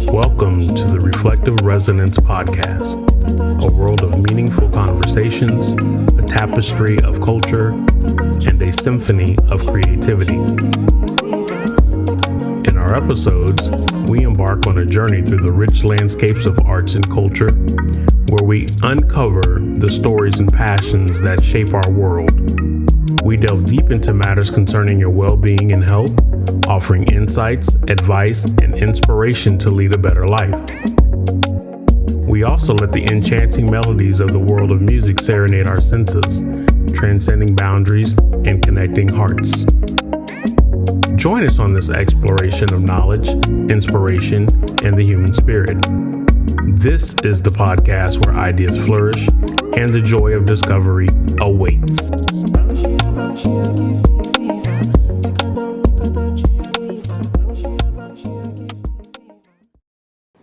Welcome to the Reflective Resonance Podcast, a world of meaningful conversations, a tapestry of culture, and a symphony of creativity. In our episodes, we embark on a journey through the rich landscapes of arts and culture, where we uncover the stories and passions that shape our world. We delve deep into matters concerning your well-being and health, offering insights, advice, and inspiration to lead a better life. We also let the enchanting melodies of the world of music serenade our senses, transcending boundaries and connecting hearts. Join us on this exploration of knowledge, inspiration, and the human spirit. This is the podcast where ideas flourish and the joy of discovery awaits.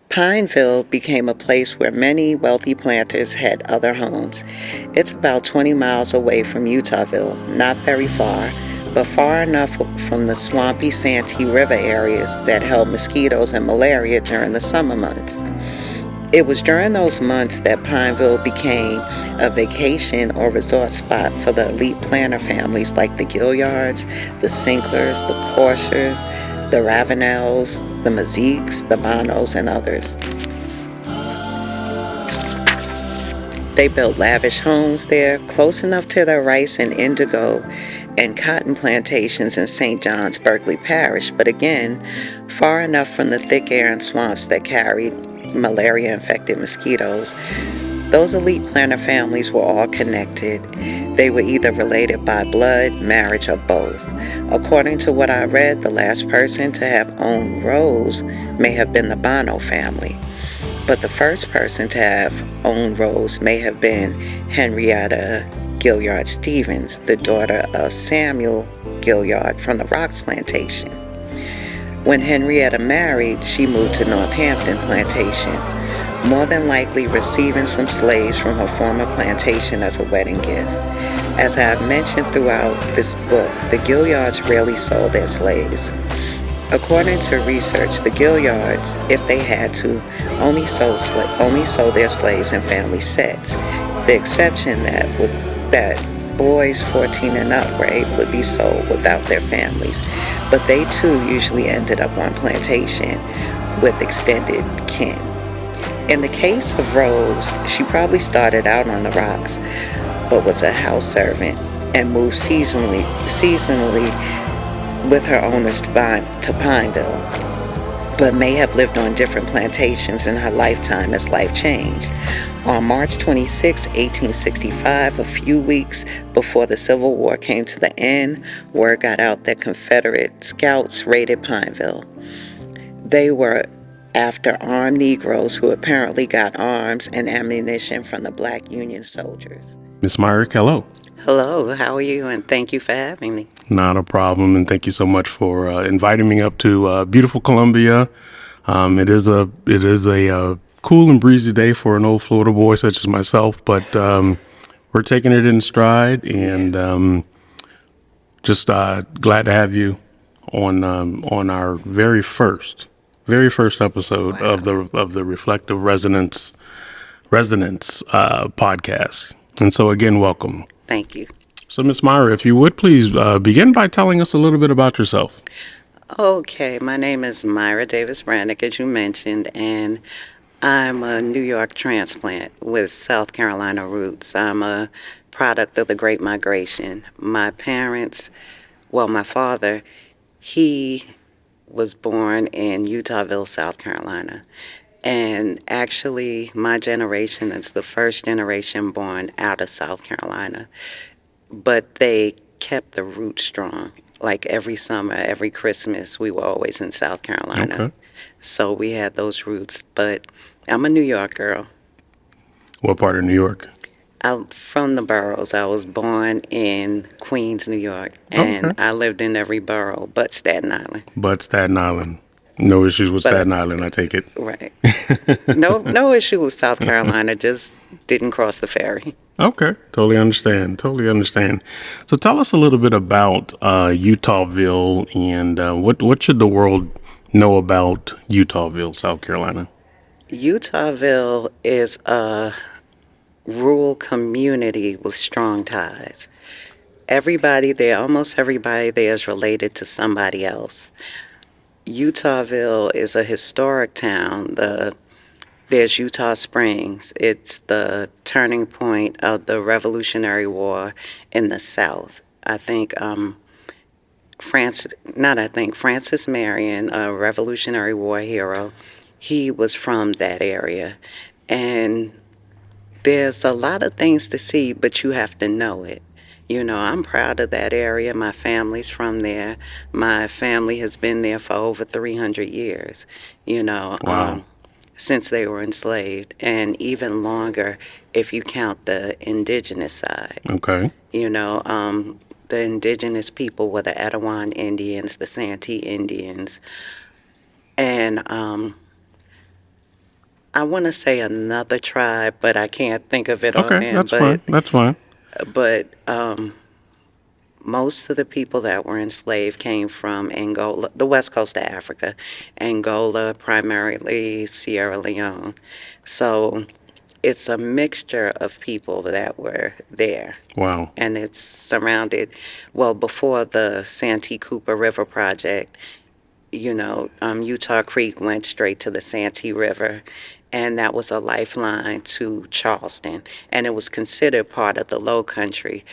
Pineville became a place where many wealthy planters had other homes. It's about 20 miles away from Eutawville, not very far, but far enough from the swampy Santee River areas that held mosquitoes and malaria during the summer months. It was during those months that Pineville became a vacation or resort spot for the elite planter families like the Gilliards, the Sinklers, the Porchers, the Ravenels, the Mazeeks, the Bonos, and others. They built lavish homes there, close enough to their rice and indigo and cotton plantations in St. John's, Berkeley Parish, but again, far enough from the thick air and swamps that carried malaria-infected mosquitoes. Those elite planter families were all connected. They were either related by blood, marriage, or both. According to what I read, the last person to have owned rows may have been the Bono family. But the first person to have owned rows may have been Henrietta Gilliard Stevens, the daughter of Samuel Gilliard from the Rocks Plantation. When Henrietta married, she moved to Northampton Plantation, more than likely receiving some slaves from her former plantation as a wedding gift. As I have mentioned throughout this book, the Gilliards rarely sold their slaves. According to research, the Gilliards, if they had to, only sold their slaves in family sets. The exception that boys 14 and up were able to be sold without their families, but they too usually ended up on plantation with extended kin. In the case of Rose, she probably started out on the Rocks, but was a house servant and moved seasonally with her owners to Pineville, but may have lived on different plantations in her lifetime as life changed. On March 26, 1865, a few weeks before the Civil War came to the end, word got out that Confederate scouts raided Pineville. They were after armed Negroes who apparently got arms and ammunition from the Black Union soldiers. Miss Myra, hello. Hello, how are you? And thank you for having me. Not a problem, and thank you so much for inviting me up to beautiful Columbia. It is a cool and breezy day for an old Florida boy such as myself, but we're taking it in stride, and just glad to have you on our very first episode of the Reflective Resonance podcast. And so again, welcome. Thank you. So, Miss Myra, if you would please begin by telling us a little bit about yourself. Okay, my name is Myra Davis-Branic, as you mentioned, and I'm a New York transplant with South Carolina roots. I'm a product of the Great Migration. My father, he was born in Eutawville, South Carolina. And actually, my generation is the first generation born out of South Carolina. But they kept the roots strong. Like every summer, every Christmas, we were always in South Carolina. Okay. So we had those roots. But I'm a New York girl. What part of New York? I'm from the boroughs. I was born in Queens, New York. And I lived in every borough but Staten Island. No issues with But Staten Island, I take it. right, no issue with South Carolina. Just didn't cross the ferry. Okay, totally understand. Totally understand. So tell us a little bit about Eutawville and what should the world know about Eutawville, South Carolina? Eutawville is a rural community with strong ties. Everybody there, almost everybody there is related to somebody else. Eutawville is a historic town. There's Eutaw Springs. It's the turning point of the Revolutionary War in the South. I think Francis Marion, a Revolutionary War hero, he was from that area. And there's a lot of things to see, but you have to know it. You know, I'm proud of that area. My family's from there. My family has been there for over 300 years, you know, Wow. since they were enslaved, and even longer if you count the indigenous side. Okay. You know, the indigenous people were the Etowah Indians, the Santee Indians, and I want to say another tribe, but I can't think of it Okay, offhand. that's fine. That's fine. But most of the people that were enslaved came from Angola, the west coast of Africa, Angola, primarily Sierra Leone. So it's a mixture of people that were there. Wow. And it's surrounded, well, before the Santee Cooper River Project, you know, Utah Creek went straight to the Santee River, and that was a lifeline to Charleston. And it was considered part of the Low Country.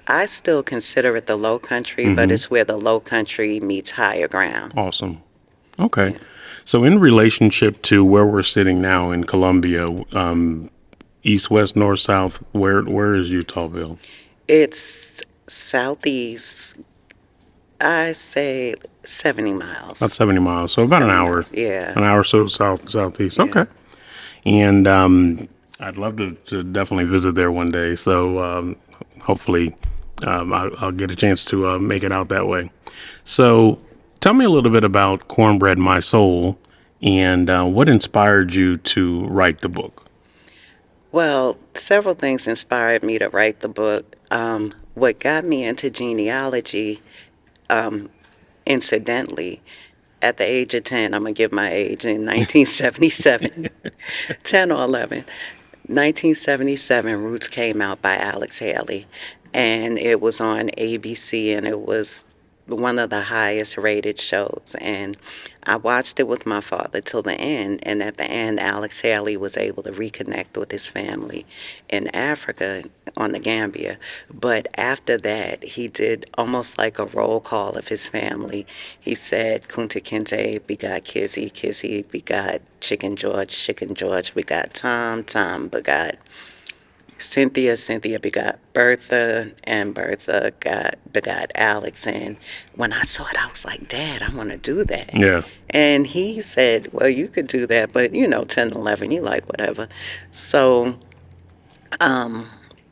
I still consider it the Low Country, but it's where the Low Country meets higher ground. Awesome. Okay. Yeah. So in relationship to where we're sitting now in Columbia, east, west, north, south, where is Eutawville? It's southeast, I say 70 miles. About 70 miles. So about an 70 hour. miles, yeah. An hour or so southeast. Yeah. Okay. And I'd love to definitely visit there one day. So hopefully I'll get a chance to make it out that way. So tell me a little bit about Cornbread My Soul and what inspired you to write the book. Well, several things inspired me to write the book. What got me into genealogy, incidentally, at the age of 10, I'm going to give my age, in 1977, 10 or 11, 1977, Roots came out by Alex Haley, and it was on ABC, and it was one of the highest rated shows. And I watched it with my father till the end, and at the end, Alex Haley was able to reconnect with his family in Africa on the Gambia. But after that, he did almost like a roll call of his family. He said, Kunta Kinte begot Kizzy, Kizzy begot Chicken George begot Tom begot Cynthia begot Bertha, and Bertha begot Alex. And when I saw it, I was like, Dad, I want to do that. Yeah. And he said, well, you could do that, but 10, 11, you like whatever. So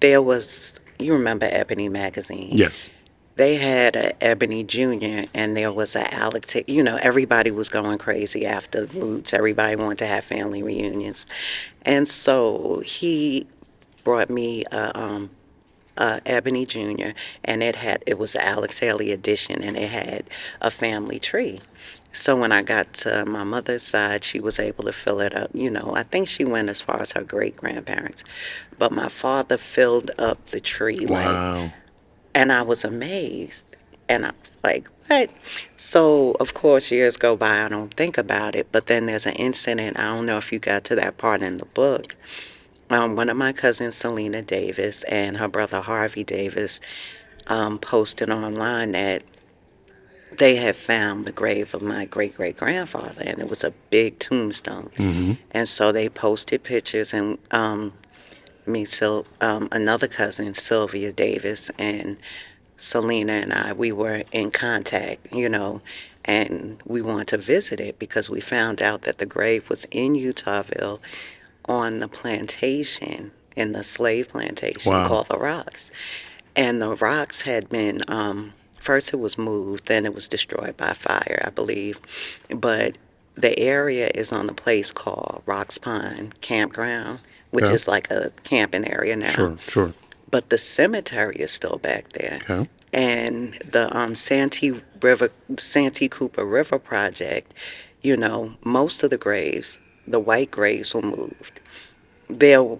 there was, you remember Ebony magazine? Yes. They had a Ebony Jr. and there was a Alex. Everybody was going crazy after Roots. Everybody wanted to have family reunions, and so he brought me a Ebony Jr. and it was the Alex Haley edition, and it had a family tree. So when I got to my mother's side, she was able to fill it up. I think she went as far as her great grandparents, but my father filled up the tree. Wow. And I was amazed. And I was like, what? So, of course, years go by, I don't think about it. But then there's an incident, I don't know if you got to that part in the book. One of my cousins, Selena Davis, and her brother, Harvey Davis, posted online that they had found the grave of my great-great-grandfather, and it was a big tombstone. And so they posted pictures, and another cousin, Sylvia Davis, and Selena and I, we were in contact, and we wanted to visit it because we found out that the grave was in Eutawville on the plantation, in the slave plantation Wow. called the Rocks. And the Rocks had been first it was moved, then it was destroyed by fire, I believe. But the area is on a place called Rocks Pond Campground, which Okay. is like a camping area now. Sure, sure. But the cemetery is still back there. Okay. And the Santee Cooper River project, most of the graves, the white graves were moved. There,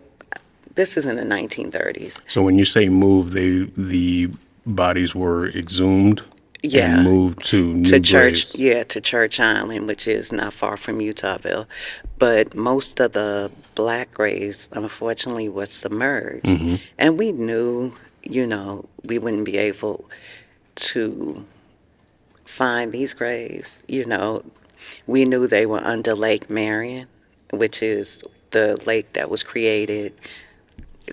this is in the 1930s. So when you say move, the bodies were exhumed and Yeah, moved to new graves. to Church Island, which is not far from Eutawville. But most of the black graves, unfortunately, were submerged. Mm-hmm. And we knew, we wouldn't be able to find these graves. We knew they were under Lake Marion, which is the lake that was created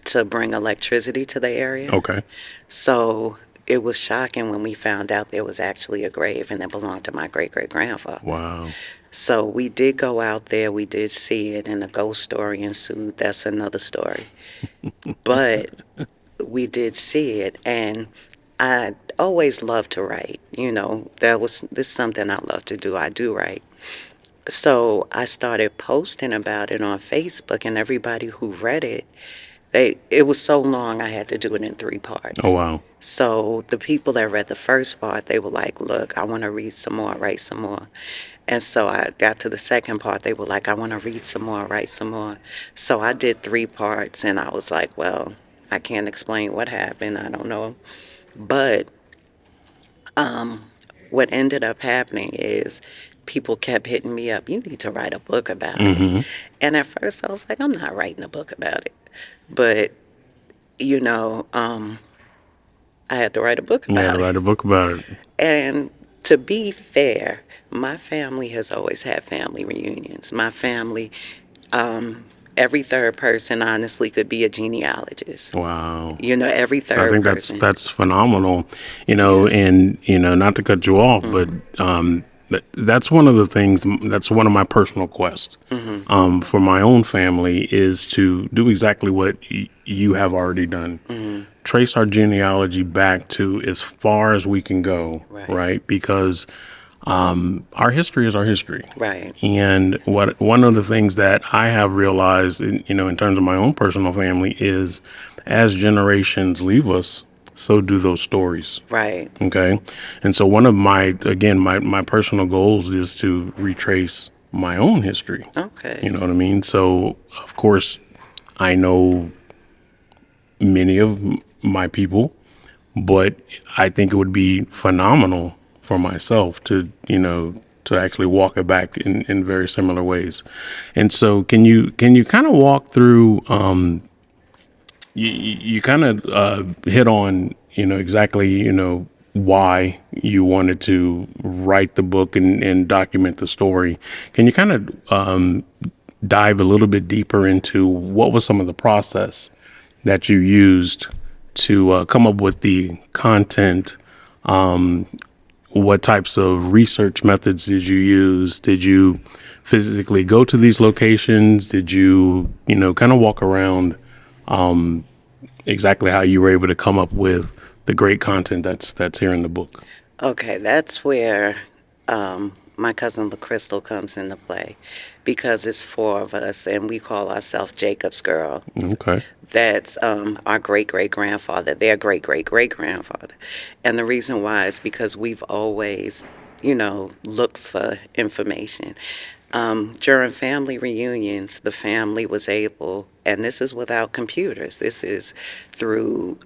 to bring electricity to the area. Okay. So it was shocking when we found out there was actually a grave and it belonged to my great-great-grandfather. Wow. So we did go out there, we did see it, and a ghost story ensued. That's another story. But we did see it, and I always loved to write. This is something I love to do. I do write. So I started posting about it on Facebook, and everybody who read it, it was so long I had to do it in 3 parts. Oh, wow. So the people that read the first part, they were like, look, I want to read some more, write some more. And so I got to the second part, they were like, I want to read some more, write some more. So I did 3 parts, and I was like, well, I can't explain what happened. I don't know. But what ended up happening is people kept hitting me up, you need to write a book about it. And at first I was like, I'm not writing a book about it. But, I had to write a book You had about to it. write a book about it. And to be fair, my family has always had family reunions. My family, every third person honestly could be a genealogist. Wow. Every I third think person. that's phenomenal, and not to cut you off, but that's one of the things. That's one of my personal quests for my own family is to do exactly what you have already done. Trace our genealogy back to as far as we can go, right? Because our history is our history. Right. And one of the things that I have realized, in terms of my own personal family, is as generations leave us, so do those stories. Right. Okay. And so one of my personal goals is to retrace my own history. Okay. You know what I mean? So, of course, I know many of my people, but I think it would be phenomenal for myself to actually walk it back in very similar ways. And so can you kind of walk through, you kind of hit on, exactly, why you wanted to write the book and document the story. Can you kind of dive a little bit deeper into what was some of the process that you used to come up with the content? What types of research methods did you use? Did you physically go to these locations? Did you, kind of walk around exactly how you were able to come up with the great content that's here in the book? Okay, that's where my cousin LaCrystal comes into play, because it's 4 of us and we call ourselves Jacob's Girl. Okay. That's our great-great-grandfather, their great-great-great-grandfather. And the reason why is because we've always, looked for information. During family reunions, the family was able, and this is without computers, this is through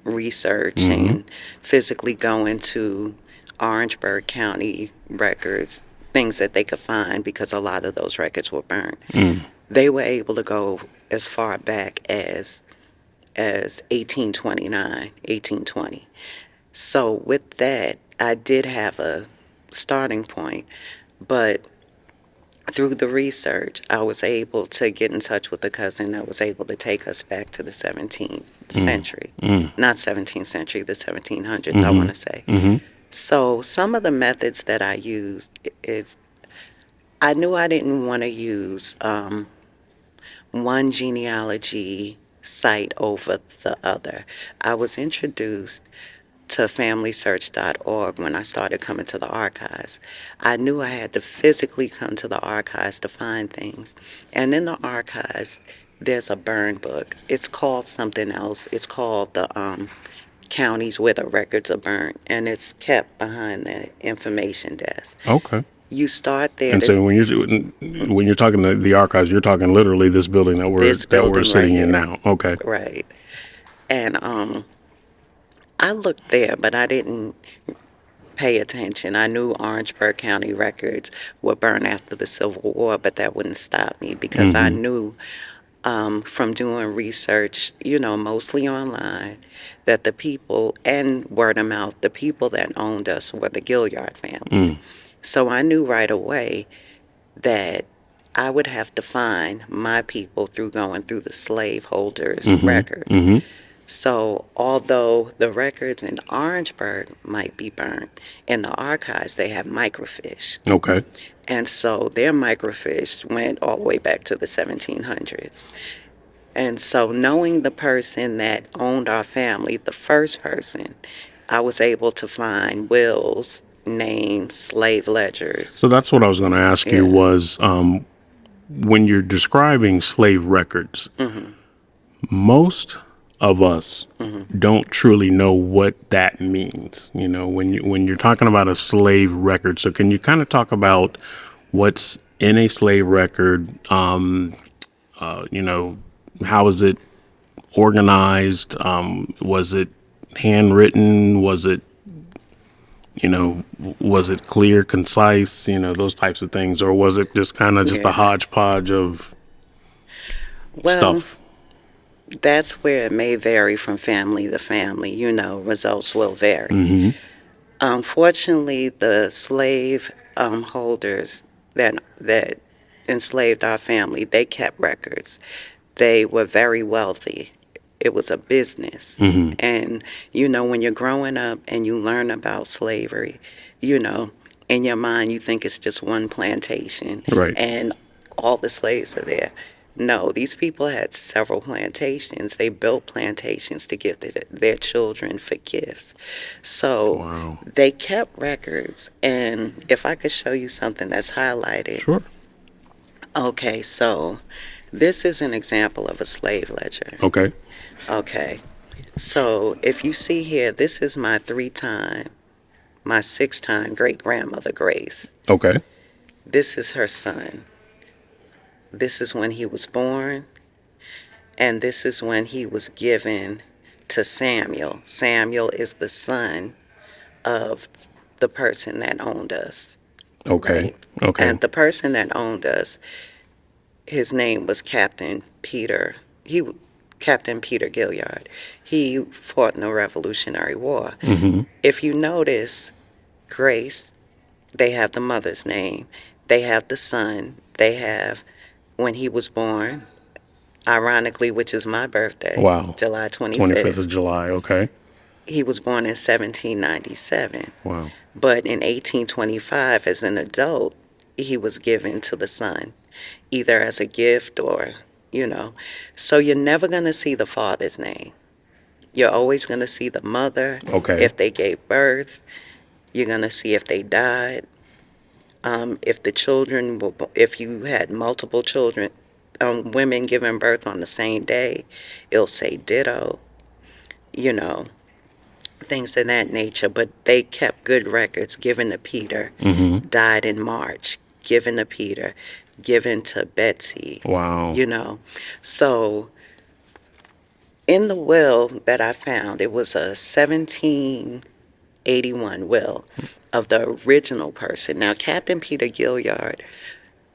research and physically going to Orangeburg County records, things that they could find, because a lot of those records were burned. They were able to go as far back as 1829, 1820. So with that, I did have a starting point, but through the research, I was able to get in touch with a cousin that was able to take us back to the 17th century. Not 17th century, the 1700s, I want to say. So some of the methods that I used is, I knew I didn't want to use one genealogy site over the other. I was introduced to familysearch.org when I started coming to the archives. I knew I had to physically come to the archives to find things. And in the archives, there's a burn book. It's called something else. It's called the counties where the records are burnt, and it's kept behind the information desk. Okay. You start there. And so when you're talking the archives, you're talking literally this building that we're building right sitting in here. now. Okay. Right. And I looked there, but I didn't pay attention. I knew Orangeburg County records were burned after the Civil War, but that wouldn't stop me because I knew from doing research, mostly online, that the people, and word of mouth, the people that owned us were the Gilliard family. So I knew right away that I would have to find my people through going through the slaveholders' records. So although the records in Orangeburg might be burned, in the archives they have microfiche. Okay. And so their microfiche went all the way back to the 1700s. And so knowing the person that owned our family, the first person, I was able to find wills, names, slave ledgers. So that's what I was going to ask you was when you're describing slave records, most of us don't truly know what that means. When you're talking about a slave record. So can you kind of talk about what's in a slave record? How is it organized? Was it handwritten? Was it clear, concise, those types of things? Or was it just kind of just a hodgepodge of stuff? That's where it may vary from family to family. Results will vary. Unfortunately, the slave holders that enslaved our family, they kept records. They were very wealthy. It was a business. And, when you're growing up and you learn about slavery, in your mind you think it's just one plantation. Right. And all the slaves are there. No, these people had several plantations. They built plantations to give their children for gifts. So they kept records. And if I could show you something that's highlighted. Sure. Okay, so this is an example of a slave ledger. Okay. Okay. So if you see here, this is my 6-time great-grandmother, Grace. Okay. This is her son. This is when he was born, and this is when he was given to Samuel. Samuel is the son of the person that owned us. Okay. Right? Okay. And the person that owned us, his name was Captain Peter. Captain Peter Gilliard. He fought in the Revolutionary War. If you notice, Grace, they have the mother's name. They have the son. They have when he was born, ironically, which is my birthday. Wow. July 25th. 25th of July, okay. He was born in 1797. Wow. But in 1825, as an adult, he was given to the son, either as a gift or, So you're never going to see the father's name. You're always going to see the mother. Okay. If they gave birth, you're going to see if they died. If you had multiple children, women giving birth on the same day, it'll say ditto, things of that nature. But they kept good records. Given to Peter, died in March. Given to Peter, given to Betsy. Wow. So in the will that I found, it was a 1781 will of the original person. Now, Captain Peter Gilliard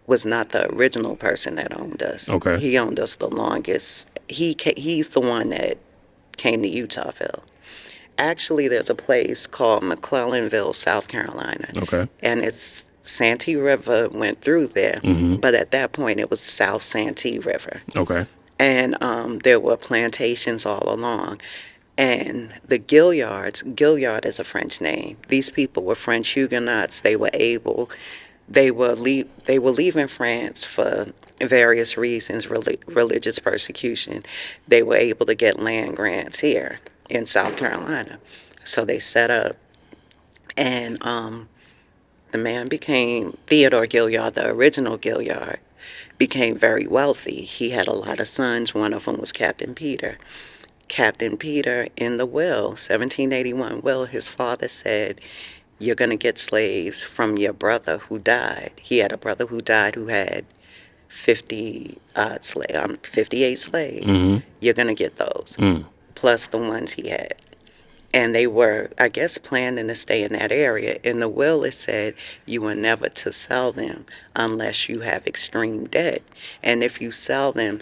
was not the original person that owned us. Okay. He owned us the longest. He's the one that came to Eutawville. Actually, there's a place called McClellanville, South Carolina. Okay. And it's Santee River went through there, but at that point it was South Santee River. Okay. And there were plantations all along. And the Gilliard is a French name. These people were French Huguenots. They were leaving France for various reasons, religious persecution. They were able to get land grants here in South Carolina. So they set up, and the man became, Theodore Gilliard, the original Gilliard, became very wealthy. He had a lot of sons. One of them was Captain Peter. Captain Peter, in the will, 1781 will, his father said, you're going to get slaves from your brother who died. He had a brother who died who had 58 slaves. You're going to get those, plus the ones he had. And they were, I guess, planning to stay in that area. In the will, it said you were never to sell them unless you have extreme debt. And if you sell them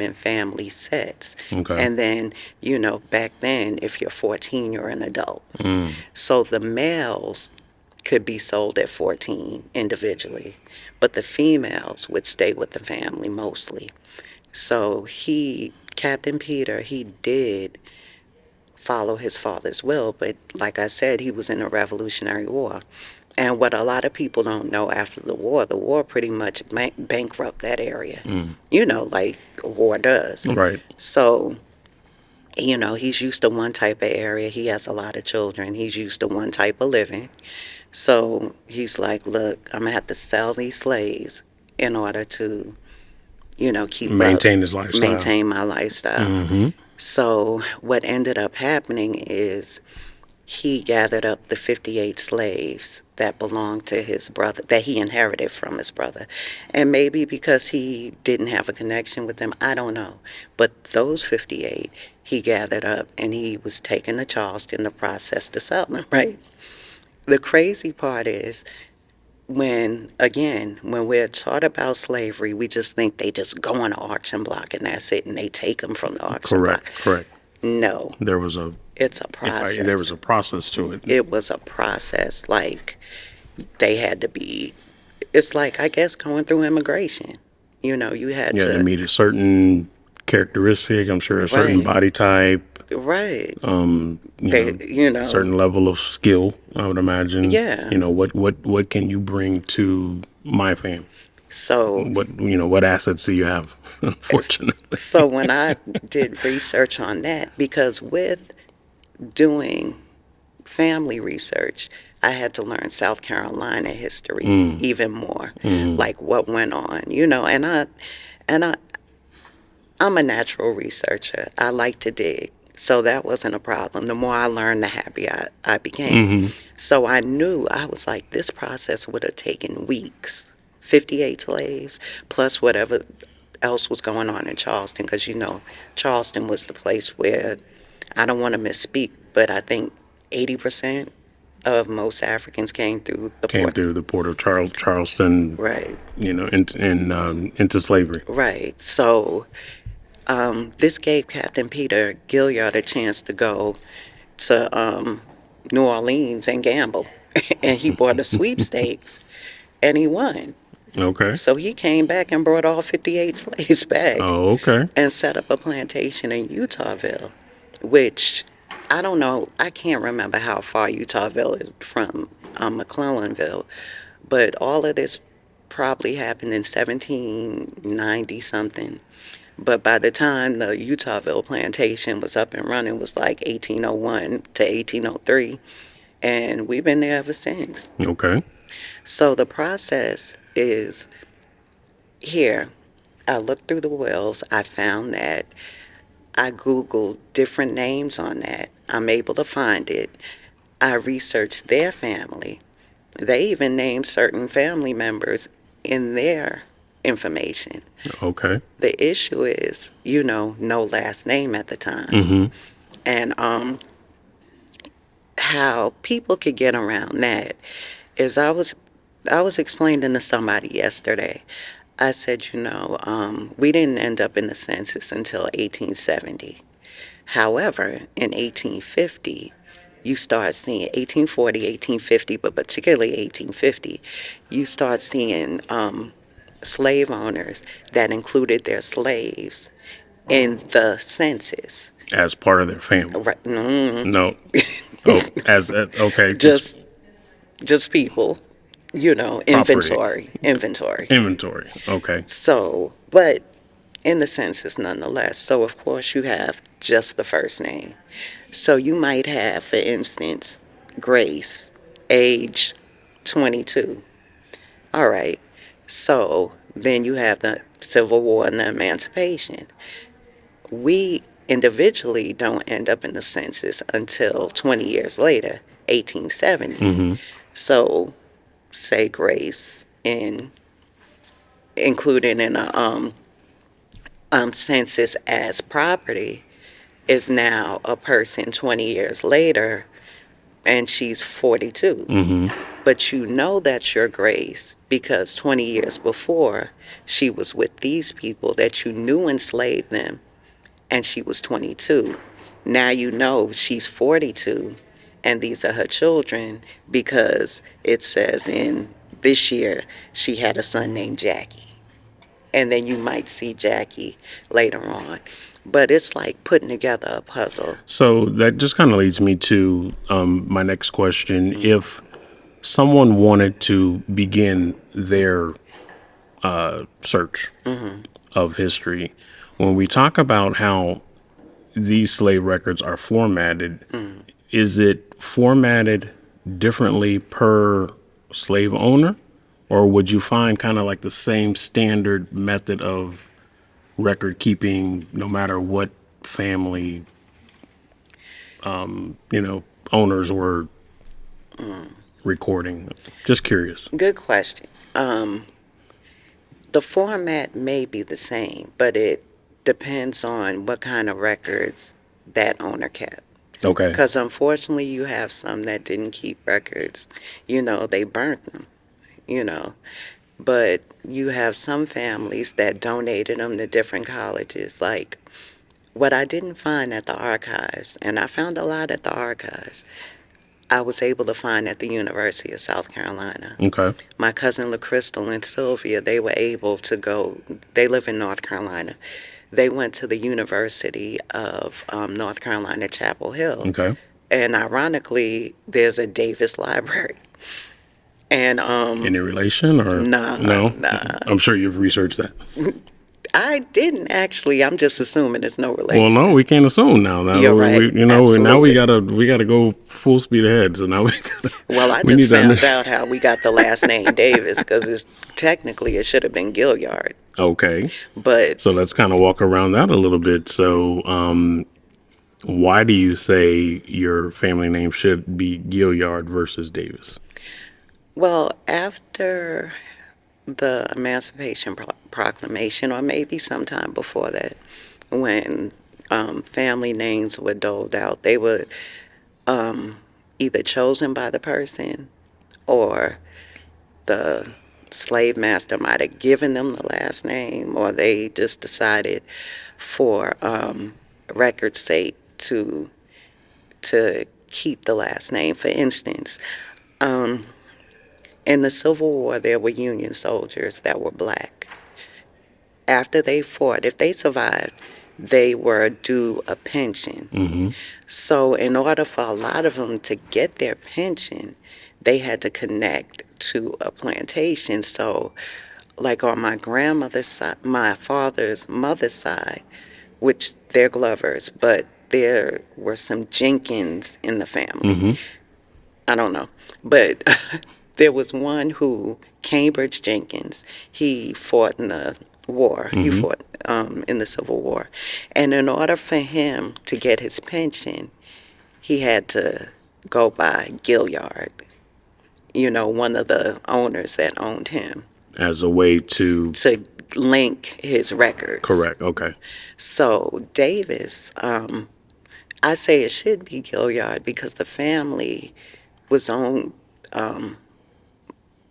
in family sets. Okay. And then, back then, if you're 14, you're an adult. So the males could be sold at 14 individually, but the females would stay with the family mostly. So Captain Peter, he did follow his father's will, but like I said, he was in a Revolutionary War. And what a lot of people don't know, after the war pretty much bankrupted that area, like a war does. Right. So, he's used to one type of area. He has a lot of children. He's used to one type of living. So he's like, look, I'm going to have to sell these slaves in order to, Maintain his lifestyle. Maintain my lifestyle. So what ended up happening is he gathered up the 58 slaves that belonged to his brother, that he inherited from his brother. And maybe because he didn't have a connection with them, I don't know. But those 58 he gathered up, and he was taken to Charleston to process to sell them, right? The crazy part is, when we're taught about slavery, we just think they just go on an auction block and that's it, and they take them from the auction block. Correct. No. It's a process. There was a process to it. It was a process. Like, they had to be, it's like, I guess, going through immigration. You had to. They meet a certain characteristic, I'm sure a certain body type. Right. Certain level of skill, I would imagine. Yeah. What can you bring to my family? So what assets do you have? Unfortunately. So when I did research on that, because with doing family research, I had to learn South Carolina history even more, like what went on, and I'm a natural researcher. I like to dig. So that wasn't a problem. The more I learned, the happier I became. So I knew, I was like, this process would have taken weeks. 58 slaves, plus whatever else was going on in Charleston, because, Charleston was the place where, I don't want to misspeak, but I think 80% of most Africans came through the port of Charleston. Right. Into slavery. Right. So this gave Captain Peter Gilliard a chance to go to New Orleans and gamble. And he bought a sweepstakes, and he won. Okay. So he came back and brought all 58 slaves back. Oh, okay. And set up a plantation in Eutawville, which, I don't know, I can't remember how far Eutawville is from McClellanville, but all of this probably happened in 1790-something. But by the time the Eutawville plantation was up and running, it was like 1801 to 1803, and we've been there ever since. Okay. So the process is here. I looked through the wills. I found that. I Googled different names on that. I'm able to find it. I researched their family. They even named certain family members in their information. Okay. The issue is, no last name at the time. And how people could get around that is, I was explaining to somebody yesterday. I said, we didn't end up in the census until 1870. However, in 1850, you start seeing 1840, 1850, but particularly 1850, you start seeing slave owners that included their slaves in the census. As part of their family. Right. No. Oh, okay. Just people, inventory. Inventory. Okay. So, but in the census nonetheless. So, of course, you have just the first name. So you might have, for instance, Grace, age 22. All right. So then you have the Civil War and the Emancipation. We individually don't end up in the census until 20 years later, 1870. So, say Grace in included in a census as property is now a person 20 years later, and she's 42. But you know that's your Grace because 20 years before, she was with these people that you knew enslaved them, and she was 22. Now you know she's 42, and these are her children because it says in this year she had a son named Jackie. And then you might see Jackie later on. But it's like putting together a puzzle. So that just kind of leads me to my next question. If someone wanted to begin their search of history, when we talk about how these slave records are formatted, is it formatted differently per slave owner? Or would you find kind of like the same standard method of record keeping no matter what family, owners were recording? Just curious. Good question. The format may be the same, but it depends on what kind of records that owner kept. Okay. Because unfortunately, you have some that didn't keep records. They burnt them, you know. But you have some families that donated them to different colleges. Like what I didn't find at the archives, and I found a lot at the archives, I was able to find at the University of South Carolina. Okay. My cousin LaCrystal and Sylvia, they were able to go, they live in North Carolina. They went to the University of North Carolina, Chapel Hill. Okay. And ironically, there's a Davis library. And Any relation or Nah, no? nah. I'm sure you've researched that. I didn't actually. I'm just assuming there's no relation. Well, no, we can't assume now. Now You're right. now Absolutely. we gotta go full speed ahead. So now Well, I we just need to found understand. out how we got the last name Davis because technically it should have been Gilliard. Okay. But So let's kind of walk around that a little bit. So, why do you say your family name should be Gilliard versus Davis? well, after the Emancipation Proclamation, or maybe sometime before that, when family names were doled out, they were either chosen by the person or the slave master might have given them the last name, or they just decided for record's sake to keep the last name. For instance, in the Civil War, there were Union soldiers that were black. After they fought, if they survived, they were due a pension. So in order for a lot of them to get their pension, they had to connect to a plantation. So like on my grandmother's side, my father's mother's side, which they're Glovers, but there were some Jenkins in the family. I don't know. But there was one who, Cambridge Jenkins, he fought in the war. He fought in the Civil War. And in order for him to get his pension, he had to go by Gilliard, one of the owners that owned him, As a way to link his records. correct. Okay. So Davis, I say it should be Gilliard because the family was owned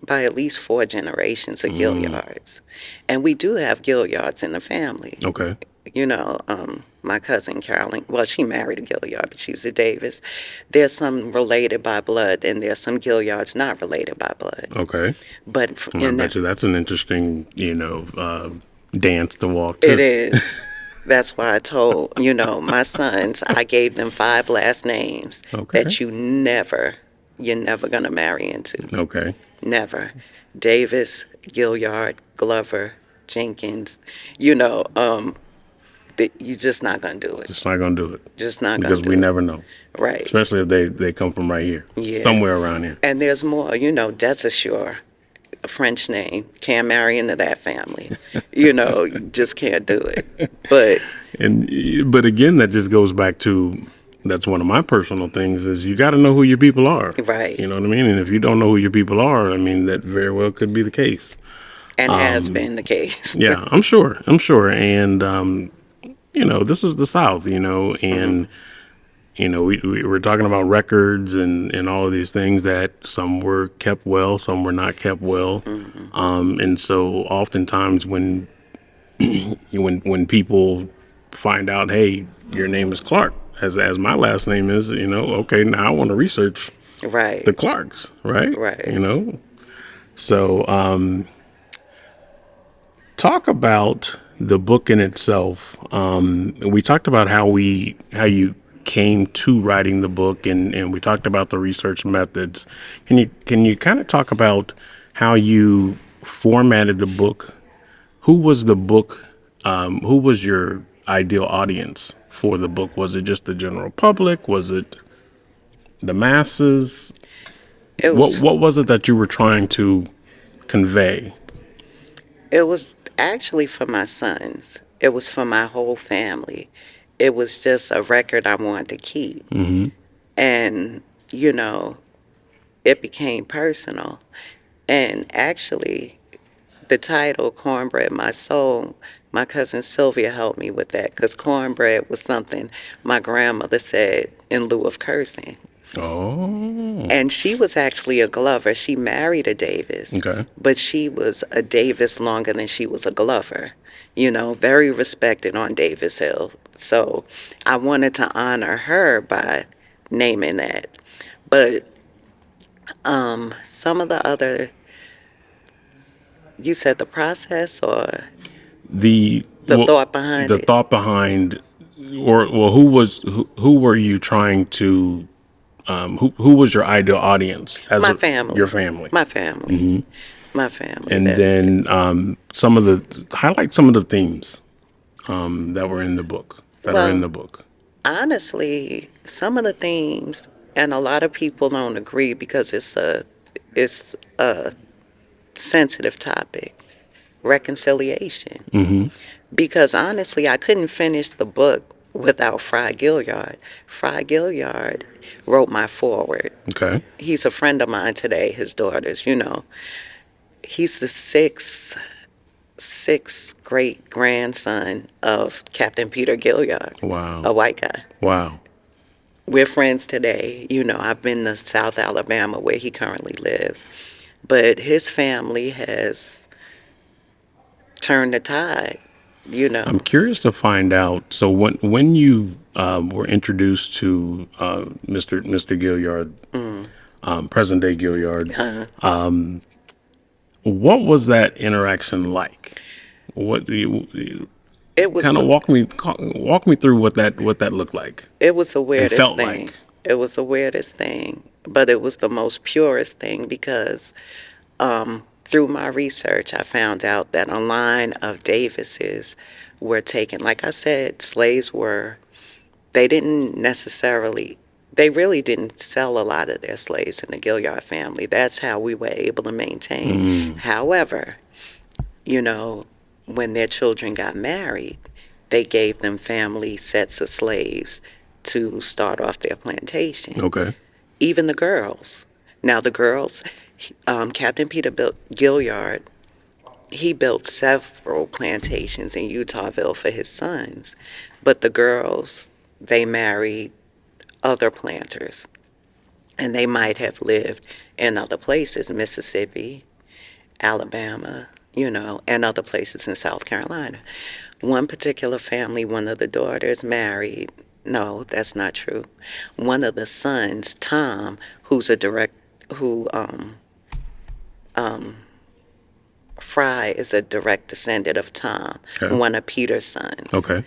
by at least 4 generations of Gilliards. And we do have Gilliards in the family. Okay. My cousin Carolyn, well, she married a Gilliard, but she's a Davis. There's some related by blood, and there's some Gilliards not related by blood. Okay. But I bet you that's an interesting, dance to walk to. it is. That's why I told, my sons, I gave them 5 last names Okay. that you're never going to marry into. Okay. Never. Davis, Gilliard, Glover, Jenkins, you're just not going to do it. Just not going to do it. Just not going to Because do we it. never know. Right. Especially if they come from right here. Yeah. Somewhere around here. And there's more, Desaussure, a French name. Can't marry into that family. You just can't do it. But again, that just goes back to, that's one of my personal things, is you got to know who your people are. Right. You know what I mean? And if you don't know who your people are, I mean, that very well could be the case. And has been the case. Yeah, I'm sure. And, this is the South, and, we were talking about records and all of these things that some were kept well, some were not kept well. And so oftentimes when people find out, hey, your name is Clark, as my last name is, okay, now I want to research right. the Clarks, right? Right. So talk about the book in itself. We talked about how you came to writing the book, and we talked about the research methods. Can you kind of talk about how you formatted the book? Who was the book? Who was your ideal audience for the book? Was it just the general public? Was it the masses? What was it that you were trying to convey? It was actually for my sons. It was for my whole family. It was just a record I wanted to keep. Mm-hmm. And, it became personal. And actually, the title, Cornbread My Soul, my cousin Sylvia helped me with that, because cornbread was something my grandmother said in lieu of cursing. Oh. And she was actually a Glover. She married a Davis. Okay. But she was a Davis longer than she was a Glover. Very respected on Davis Hill. So I wanted to honor her by naming that. But some of the other, you said the process or The thought behind the it? thought behind, or well, who were you trying to, who was your ideal audience? My family. Your family. My family. Mm-hmm. My family. And then highlight some of the themes that were in the book, are in the book. Honestly, some of the themes, and a lot of people don't agree because it's a sensitive topic, reconciliation. Mm-hmm. Because honestly, I couldn't finish the book without Fry Gilliard. Fry Gilliard wrote my foreword. Okay. He's a friend of mine today, his daughters, He's the sixth great grandson of Captain Peter Gilliard. Wow. A white guy. Wow. We're friends today. I've been to South Alabama where he currently lives. But his family has turned the tide, I'm curious to find out. So when you were introduced to Mr. Gilliard, present day Gilliard, what was that interaction like? What do you It was kind of walk me through what that looked like? It was the weirdest felt thing. like. It was the weirdest thing, but it was the most purest thing because through my research, I found out that a line of Davises were taken. Like I said, slaves they really didn't sell a lot of their slaves in the Gilliard family. That's how we were able to maintain. However, when their children got married, they gave them family sets of slaves to start off their plantation. Okay. Even the girls. Now the girls, Captain Peter Gilliard, he built several plantations in Eutawville for his sons. But the girls, they married other planters. And they might have lived in other places, Mississippi, Alabama, and other places in South Carolina. One particular family, one of the daughters married, no, that's not true. One of the sons, Tom, Fry is a direct descendant of Tom, Okay. one of Peter's sons. Okay.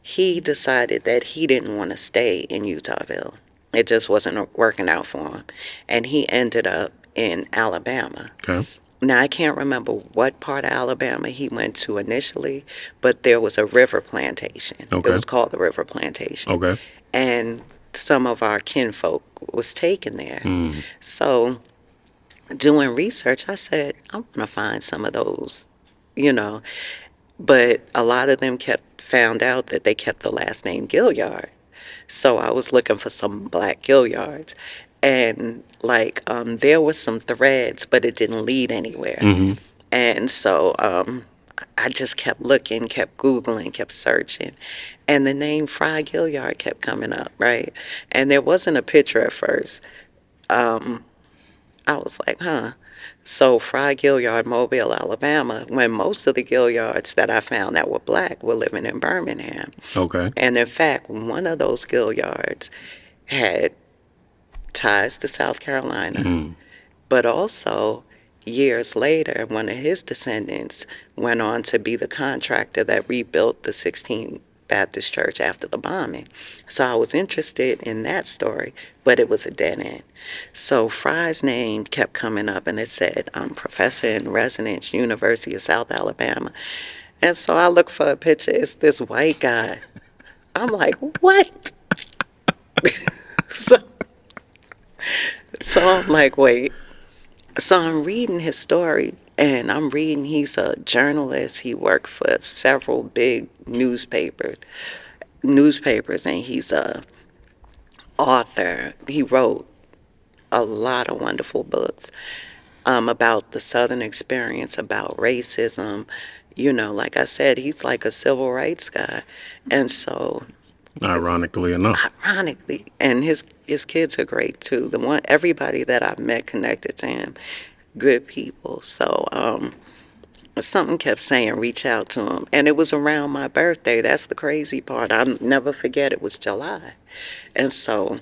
He decided that he didn't want to stay in Eutawville. It just wasn't working out for him. And he ended up in Alabama. Okay. Now, I can't remember what part of Alabama he went to initially, but there was a river plantation. It Okay. was called the River Plantation. Okay. And some of our kinfolk was taken there. Mm. So, doing research, I said, I'm going to find some of those, you know. But a lot of them found out that they kept the last name Gilliard. So I was looking for some black Gilliards. And like there was some threads, but it didn't lead anywhere. Mm-hmm. And so I just kept looking, kept Googling, kept searching. And the name Fry Gilliard kept coming up, right? And there wasn't a picture at first. I was like, huh. So Fry Gilliard, Mobile, Alabama, when most of the Gilliards that I found that were black were living in Birmingham. Okay. And in fact, one of those Gilliards had ties to South Carolina, Mm. but also years later, one of his descendants went on to be the contractor that rebuilt the 16th Baptist Church after the bombing. So I was interested in that story, but it was a dead end. So Fry's name kept coming up, and it said professor in residence, University of South Alabama. And so I looked for a picture. It's this white guy. I'm like, what? so, so I'm like, wait. So I'm reading his story, and I'm reading he's a journalist. He worked for several big newspapers, and he's a author. He wrote a lot of wonderful books about the Southern experience, about racism. You know, like I said, he's like a civil rights guy. And so Ironically enough. ironically, and his kids are great too. Everybody that I've met connected to him, good people. So something kept saying reach out to him, and it was around my birthday. That's the crazy part. I'll never forget. It was July, and so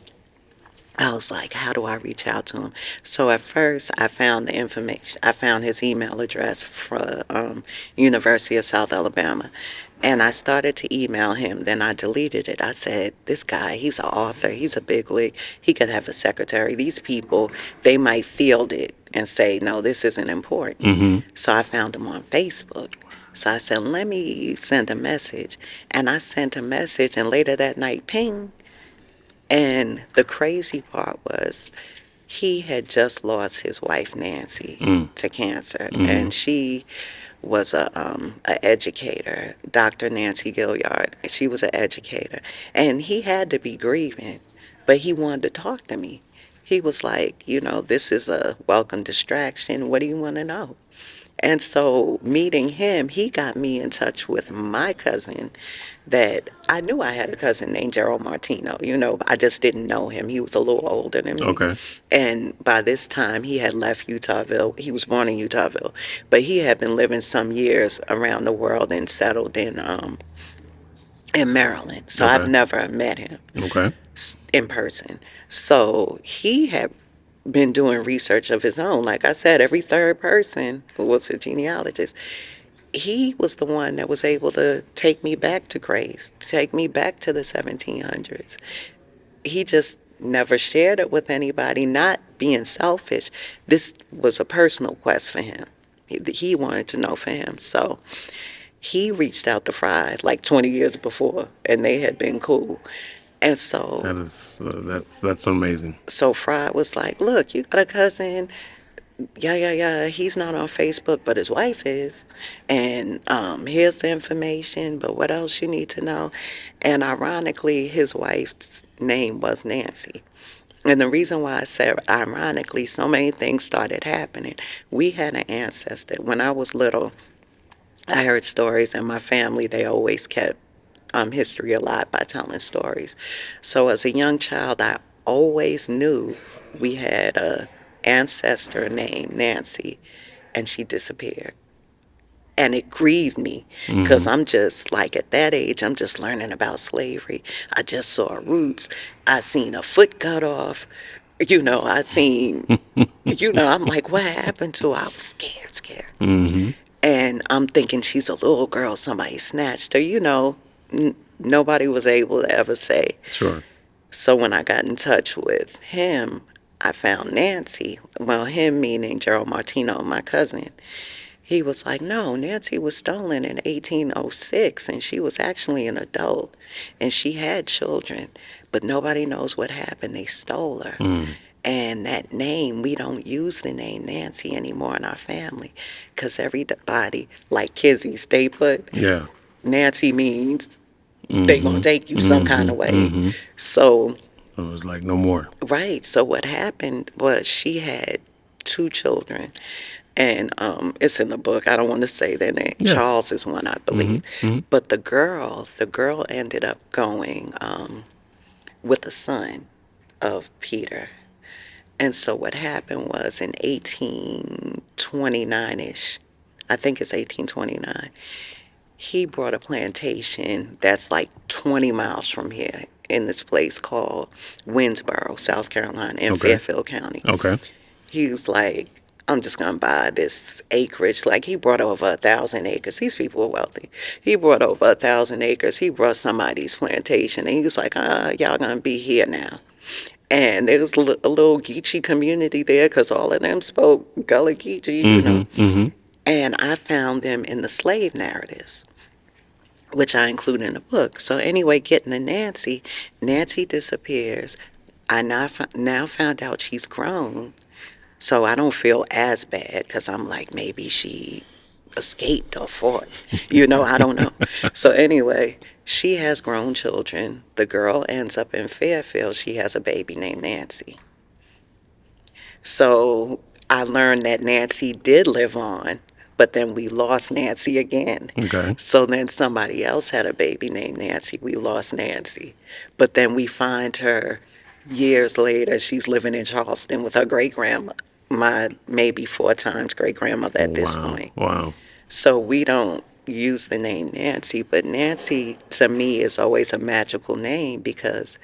I was like, how do I reach out to him? So at first, I found the information. I found his email address for University of South Alabama. And I started to email him. Then I deleted it. I said, this guy, he's an author. He's a bigwig. He could have a secretary. These people, they might field it and say, no, this isn't important. Mm-hmm. So I found him on Facebook. So I said, let me send a message. And I sent a message, and later that night, ping. And the crazy part was he had just lost his wife, Nancy, to cancer. Mm-hmm. And she was a educator, Dr. Nancy Gilliard. She was an educator. And he had to be grieving, but he wanted to talk to me. He was like, you know, this is a welcome distraction. What do you want to know? And so meeting him, he got me in touch with my cousin that I knew I had a cousin named Gerald Martino. You know, I just didn't know him. He was a little older than me. Okay. And by this time, he had left Eutawville. He was born in Eutawville, but he had been living some years around the world and settled in Maryland. So Okay. I've never met him Okay. in person. So he had been doing research of his own. Like I said, every third person who was a genealogist, he was the one that was able to take me back to Grace, take me back to the 1700s. He just never shared it with anybody, not being selfish. This was a personal quest for him. He wanted to know for him. So he reached out to Fry like 20 years before, and they had been cool. And so That is that's amazing. so Fry was like, look, you got a cousin. Yeah. He's not on Facebook, but his wife is. And here's the information, but what else you need to know? And ironically, his wife's name was Nancy. And the reason why I said ironically, so many things started happening. We had an ancestor. When I was little, I heard stories, and my family, they always kept history alive by telling stories. So as a young child, I always knew we had a ancestor named Nancy, and she disappeared. And it grieved me because I'm just like at that age, I'm just learning about slavery. I just saw roots. I seen a foot cut off. I seen, I'm like, what happened to her? I was scared. Mm-hmm. And I'm thinking she's a little girl, somebody snatched her. Nobody was able to ever say. Sure. So when I got in touch with him, I found Nancy. Well, him meaning Gerald Martino, my cousin. He was like, no, Nancy was stolen in 1806, and she was actually an adult, and she had children, but nobody knows what happened. They stole her. And that name, we don't use the name Nancy anymore in our family because everybody, like Kizzy, stay put. Yeah. Nancy means they gonna take you some kind of way. So, It was like no more. right. So what happened was she had two children, and it's in the book. I don't want to say their name. Yeah. Charles is one, I believe. But the girl ended up going with the son of Peter. And so what happened was in 1829-ish, I think it's 1829, he brought a plantation that's like 20 miles from here in this place called Winnsboro, South Carolina, in Fairfield County. Okay. He's like, I'm just going to buy this acreage. Like, he brought over 1,000 acres. These people were wealthy. He brought over 1,000 acres. He brought somebody's plantation. And he was like, y'all going to be here now. And there was a little Geechee community there because all of them spoke Gullah Geechee, you know. And I found them in the slave narratives, which I include in the book. So anyway, getting to Nancy, Nancy disappears. I now found out she's grown, so I don't feel as bad because I'm like, maybe she escaped or fought. You know, I don't know. So anyway, she has grown children. The girl ends up in Fairfield. She has a baby named Nancy. So I learned that Nancy did live on, but then we lost Nancy again. Okay. So then somebody else had a baby named Nancy. We lost Nancy. But then we find her years later. She's living in Charleston with her great-grandma, my maybe 4 times great-grandmother at this point. Wow. So we don't use the name Nancy, but Nancy to me is always a magical name because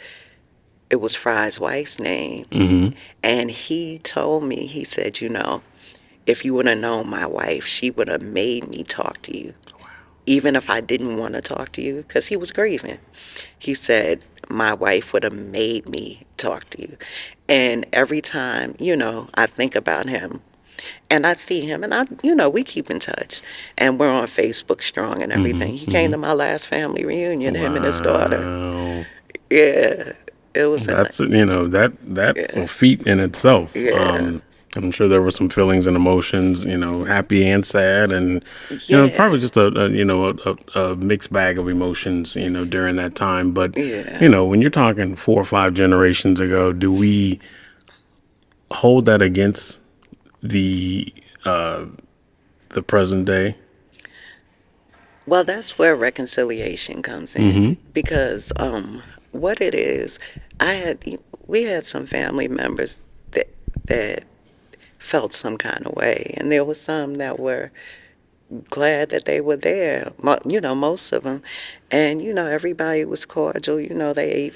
it was Fry's wife's name. And he told me, he said, you know, if you would have known my wife, she would have made me talk to you. Even if I didn't want to talk to you, because he was grieving. He said, my wife would have made me talk to you. And every time, you know, I think about him, and I see him, and we keep in touch. And we're on Facebook strong and everything. He came to my last family reunion, him and his daughter. Yeah. It was that's a feat in itself. Yeah. I'm sure there were some feelings and emotions, happy and sad, and probably just a mixed bag of emotions, during that time. But when you're talking 4 or 5 generations ago, do we hold that against the present day? Well, that's where reconciliation comes in, because what it is, we had some family members that felt some kind of way, and there were some that were glad that they were there, most of them, and everybody was cordial. They ate,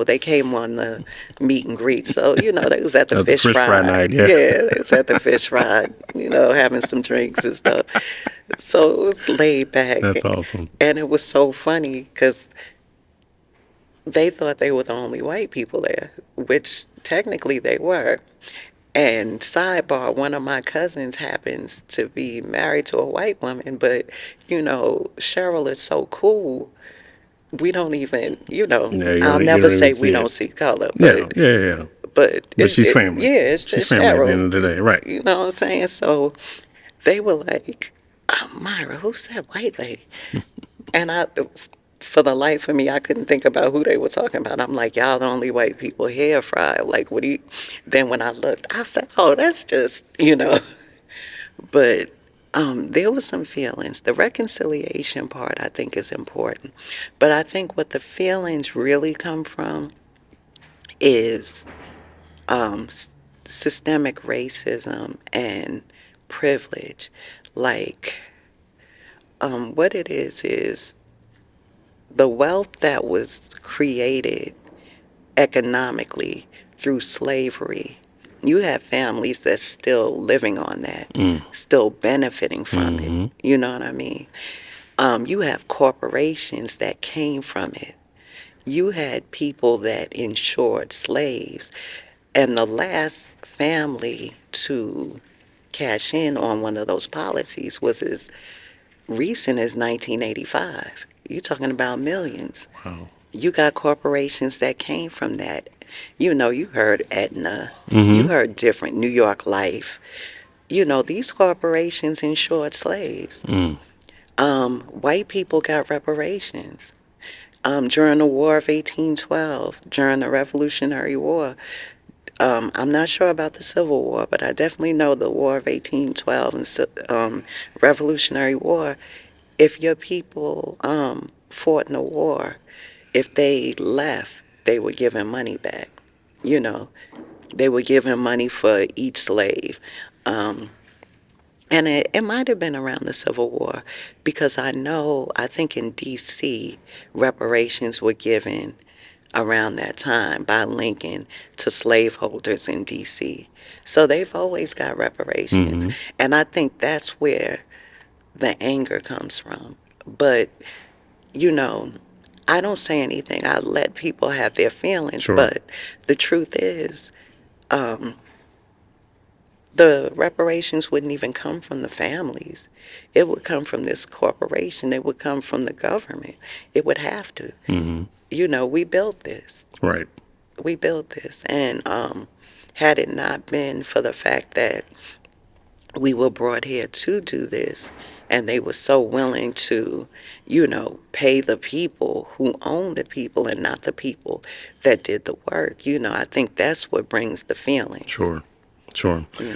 they came on the meet and greet, so they was at the fish fry night. They was at the fish fry, having some drinks and stuff. So it was laid back. That's awesome. And it was so funny because they thought they were the only white people there, which technically they were. And sidebar, one of my cousins happens to be married to a white woman, but, Cheryl is so cool. We don't even, I'll never say we don't see color. But, yeah. But she's family. Yeah, it's she's just family Cheryl. At the end of the day, right. You know what I'm saying? So they were like, oh, Myra, who's that white lady? And for the life of me, I couldn't think about who they were talking about. I'm like, y'all the only white people here, Fry. Like, what do you... Then when I looked, I said, oh, that's just, But there was some feelings. The reconciliation part, I think, is important. But I think what the feelings really come from is systemic racism and privilege. Like, what it is the wealth that was created economically through slavery. You have families that's still living on that, still benefiting from it. You know what I mean? You have corporations that came from it. You had people that insured slaves. And the last family to cash in on one of those policies was as recent as 1985. You're talking about millions. Wow. You got corporations that came from that. You heard Aetna. You Mm-hmm. heard different New York Life. These corporations insured slaves. Mm. White people got reparations. During the War of 1812, during the Revolutionary War, I'm not sure about the Civil War, but I definitely know the War of 1812 and Revolutionary War. If your people fought in a war, if they left, they were given money back. You know, they were given money for each slave. Um, and it might have been around the Civil War because I think in D.C., reparations were given around that time by Lincoln to slaveholders in D.C. So they've always got reparations. Mm-hmm. And I think that's where the anger comes from. But, I don't say anything. I let people have their feelings. Sure. But the truth is, um, the reparations wouldn't even come from the families. It would come from this corporation. It would come from the government. It would have to. Mm-hmm. We built this. Right. We built this. And had it not been for the fact that we were brought here to do this, and they were so willing to, pay the people who own the people and not the people that did the work, I think that's what brings the feelings. Sure. Sure. You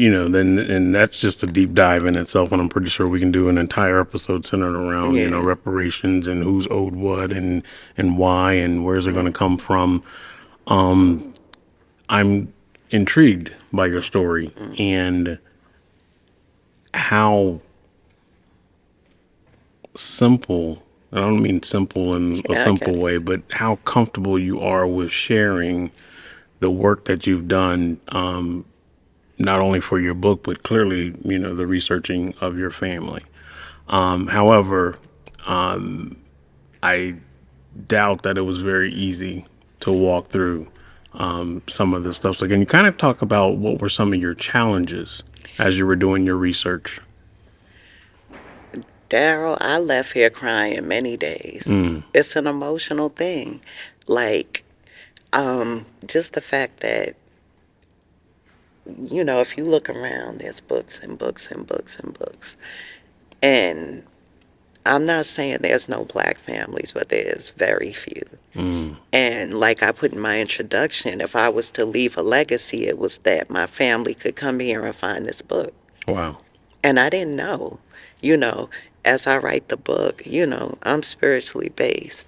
know. And that's just a deep dive in itself, and I'm pretty sure we can do an entire episode centered around, Yeah. reparations and who's owed what and why and where's it going to come from. I'm intrigued by your story and how simple, I don't mean simple in a Yeah, simple okay. way, but how comfortable you are with sharing the work that you've done, not only for your book, but clearly, the researching of your family. However, I doubt that it was very easy to walk through some of this stuff. So can you kind of talk about what were some of your challenges as you were doing your research? Daryl, I left here crying many days. Mm. It's an emotional thing. Like, just the fact that, if you look around, there's books and books and books and books. And I'm not saying there's no black families, but there's very few. Mm. And like I put in my introduction, if I was to leave a legacy, it was that my family could come here and find this book. Wow. And I didn't know, as I write the book, I'm spiritually based,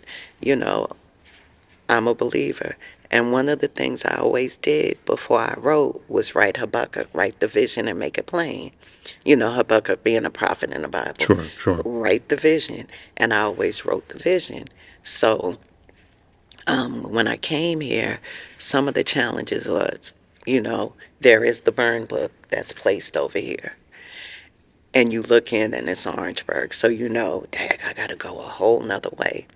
I'm a believer. And one of the things I always did before I wrote was write Habakkuk, write the vision and make it plain. Habakkuk being a prophet in the Bible. Sure, sure. Write the vision. And I always wrote the vision. So when I came here, some of the challenges was, there is the burn book that's placed over here. And you look in and it's Orangeburg. So dang, I got to go a whole nother way.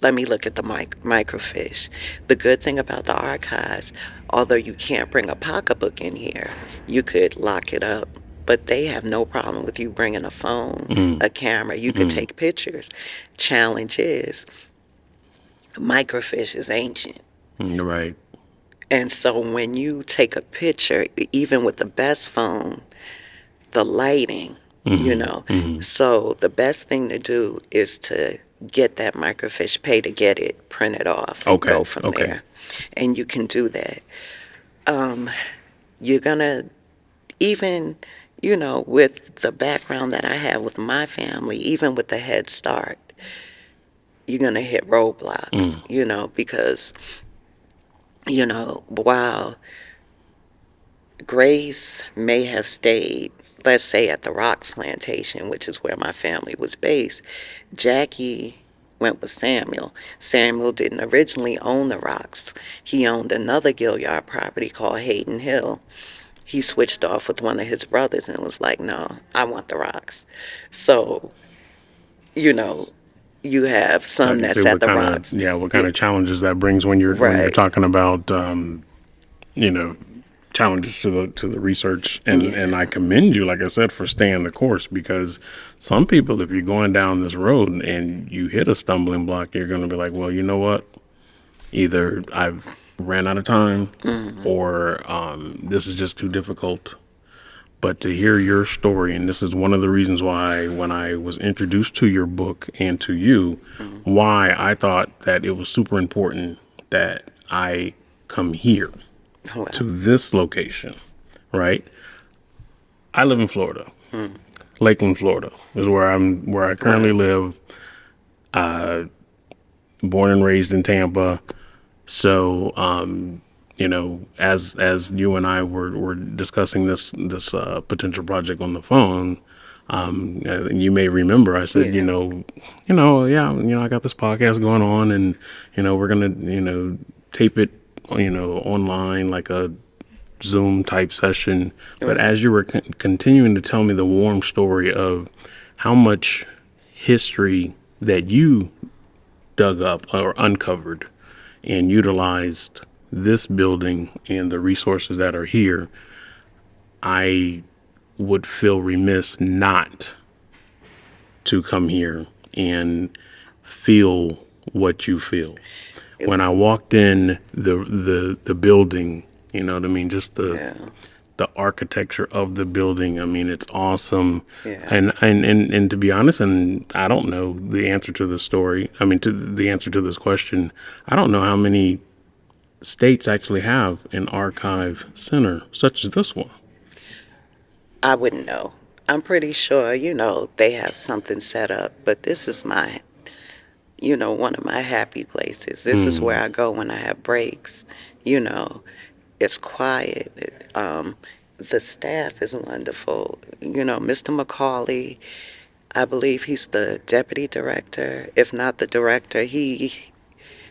Let me look at the microfiche. The good thing about the archives, although you can't bring a pocketbook in here, you could lock it up. But they have no problem with you bringing a phone, a camera. You could take pictures. Challenge is, microfiche is ancient. Right. And so when you take a picture, even with the best phone, the lighting, so the best thing to do is to get that microfiche, pay to get it printed off, and go from there. And you can do that. You're going to, even, with the background that I have with my family, even with the Head Start, you're going to hit roadblocks, because, while Grace may have stayed, let's say, at the Rocks Plantation, which is where my family was based, Jackie went with Samuel. Samuel didn't originally own the Rocks. He owned another Gilliard property called Hayden Hill. He switched off with one of his brothers and was like, no, I want the Rocks. So, you have some that's at the Rocks. What kind of challenges that brings when you're Right. talking about you know, challenges to the research, and Yeah. I commend you, like I said, for staying the course, because some people, if you're going down this road and you hit a stumbling block, you're going to be like, well, you know what, either I've ran out of time, or this is just too difficult. But to hear your story, and this is one of the reasons why when I was introduced to your book and to you, why I thought that it was super important that I come here Well, to this location, right? I live in Florida. Lakeland, Florida is where I currently live. Born and raised in Tampa. So, as you and I were discussing this potential project on the phone, you may remember I said, yeah. yeah, I got this podcast going on, and we're gonna tape it, online, like a Zoom type session. But Right. as you were continuing to tell me the warm story of how much history that you dug up or uncovered and utilized this building and the resources that are here, I would feel remiss not to come here and feel what you feel. When I walked in the building, you know what I mean, just Yeah. the architecture of the building. I mean, it's awesome. Yeah. And to be honest, and I don't know the answer to this story. I mean, to the answer to this question, I don't know how many states actually have an archive center such as this one. I wouldn't know. I'm pretty sure, they have something set up, but this is one of my happy places. This is where I go when I have breaks. You know, it's quiet. The staff is wonderful. Mr. McCauley, I believe he's the deputy director. If not the director, he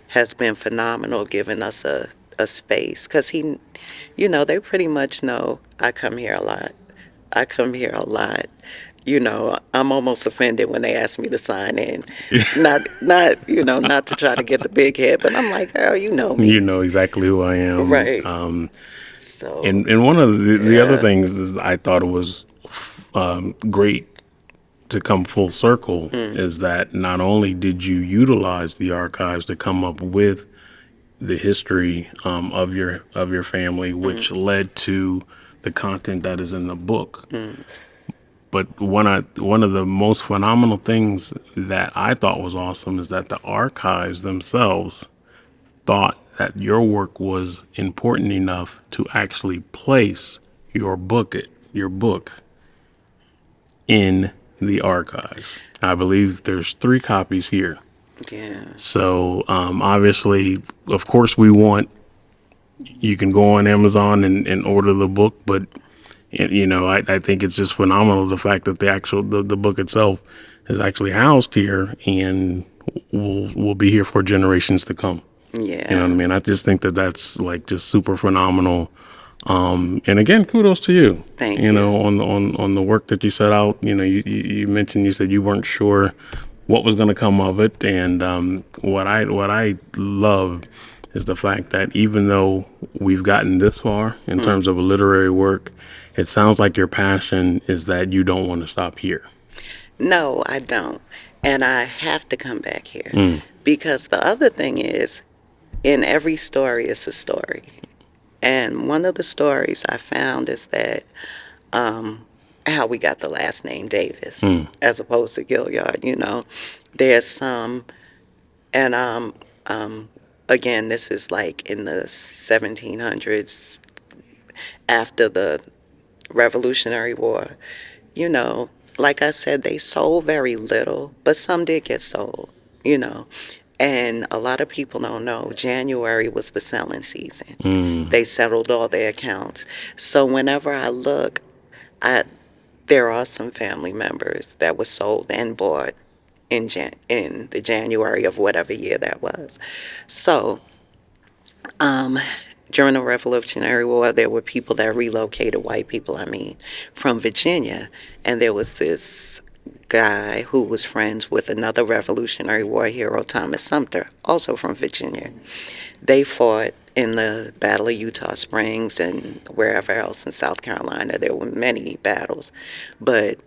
has been phenomenal giving us a space because they pretty much know I come here a lot. I come here a lot. I'm almost offended when they ask me to sign in. Not to try to get the big head, but I'm like, girl, you know You me. know exactly who I am. Right. So, And one of the other yeah. things is I thought it was great to come full circle is that not only did you utilize the archives to come up with the history of your family, which led to the content that is in the book. But one of the most phenomenal things that I thought was awesome is that the archives themselves thought that your work was important enough to actually place your book in the archives. I believe there's 3 copies here. Yeah. So obviously, of course, you can go on Amazon and order the book, but I think it's just phenomenal the fact that the book itself is actually housed here and will be here for generations to come. You know Yeah. what I mean? I just think that that's like just super phenomenal. And again, kudos to you. Thank you. On the work that you set out. You mentioned, you said you weren't sure what was going to come of it, and what I love is the fact that even though we've gotten this far in terms of a literary work, it sounds like your passion is that you don't want to stop here. No, I don't. And I have to come back here because the other thing is, in every story is a story. And one of the stories I found is that how we got the last name Davis as opposed to Gilliard. There's some, and again, this is like in the 1700s after the Revolutionary War. You know, like I said, they sold very little, but some did get sold, you know. And a lot of people don't know January was the selling season. They settled all their accounts. So whenever I look, I there are some family members that were sold and bought in the January of whatever year that was. So during the Revolutionary War, there were people that relocated, white people, I mean, from Virginia. And there was this guy who was friends with another Revolutionary War hero, Thomas Sumter, also from Virginia. They fought in the Battle of Eutaw Springs and wherever else in South Carolina. There were many battles, but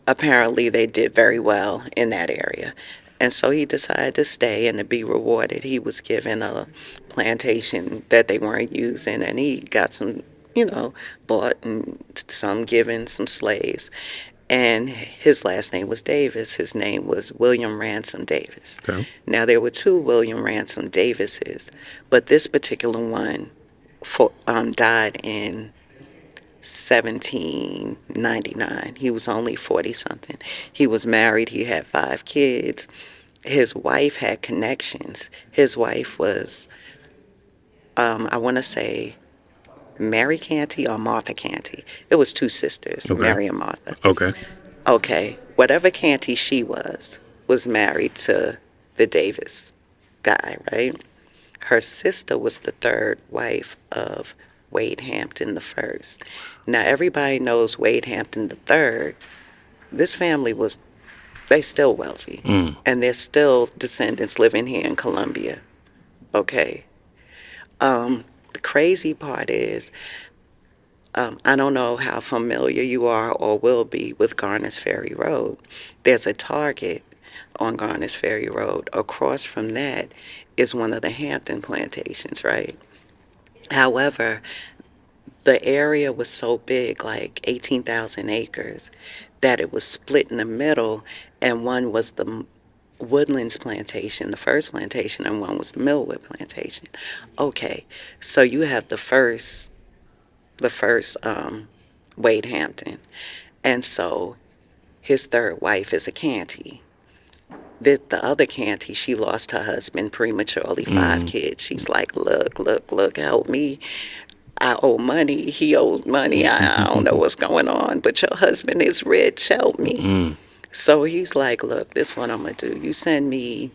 apparently they did very well in that area. And so he decided to stay and to be rewarded. He was given a plantation that they weren't using, and he got some, bought and some given, some slaves. And his last name was Davis. His name was William Ransom Davis. Okay. Now, there were two William Ransom Davises, but this particular one died in 1799. He was only 40 something. He was married. He had 5 kids. His wife had connections. His wife was, I want to say, Mary Canty or Martha Canty. It was 2 sisters, Okay. Mary and Martha. Okay. Okay, whatever Canty she was married to the Davis guy, right? Her sister was the 3rd wife of Wade Hampton the first. Now, everybody knows Wade Hampton the third. This family they still wealthy. And there's still descendants living here in Columbia. Okay. The crazy part is, I don't know how familiar you are or will be with Garner's Ferry Road. There's a Target on Garner's Ferry Road. Across from that is one of the Hampton plantations, right? However, the area was so big, like 18,000 acres, that it was split in the middle, and one was the Woodlands plantation, the first plantation, and one was the Millwood plantation. Okay, so you have the first Wade Hampton, and so his 3rd wife is a Canty. The other Canty, she lost her husband prematurely, 5 kids. She's like, look, help me. I owe money. He owes money. I don't know what's going on, but your husband is rich. Help me. So he's like, look, this is what I'm going to do. You send me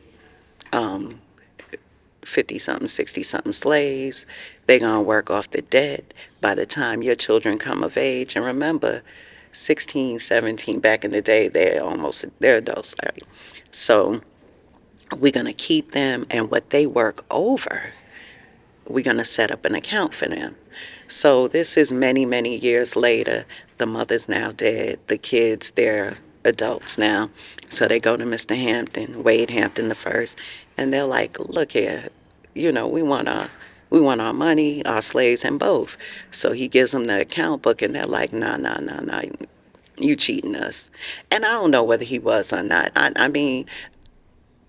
50-something, 60-something slaves. They're going to work off the debt. By the time your children come of age, and remember, 16, 17, back in the day, they're adults. Right? So we're going to keep them, and what they work over, we're going to set up an account for them. So this is many, many years later. The mother's now dead. The kids, they're adults now. So they go to Mr. Hampton, Wade Hampton the first, and they're like, look here, we want our money, our slaves, and both. So he gives them the account book, and they're like, nah, you cheating us. And I don't know whether he was or not. I mean,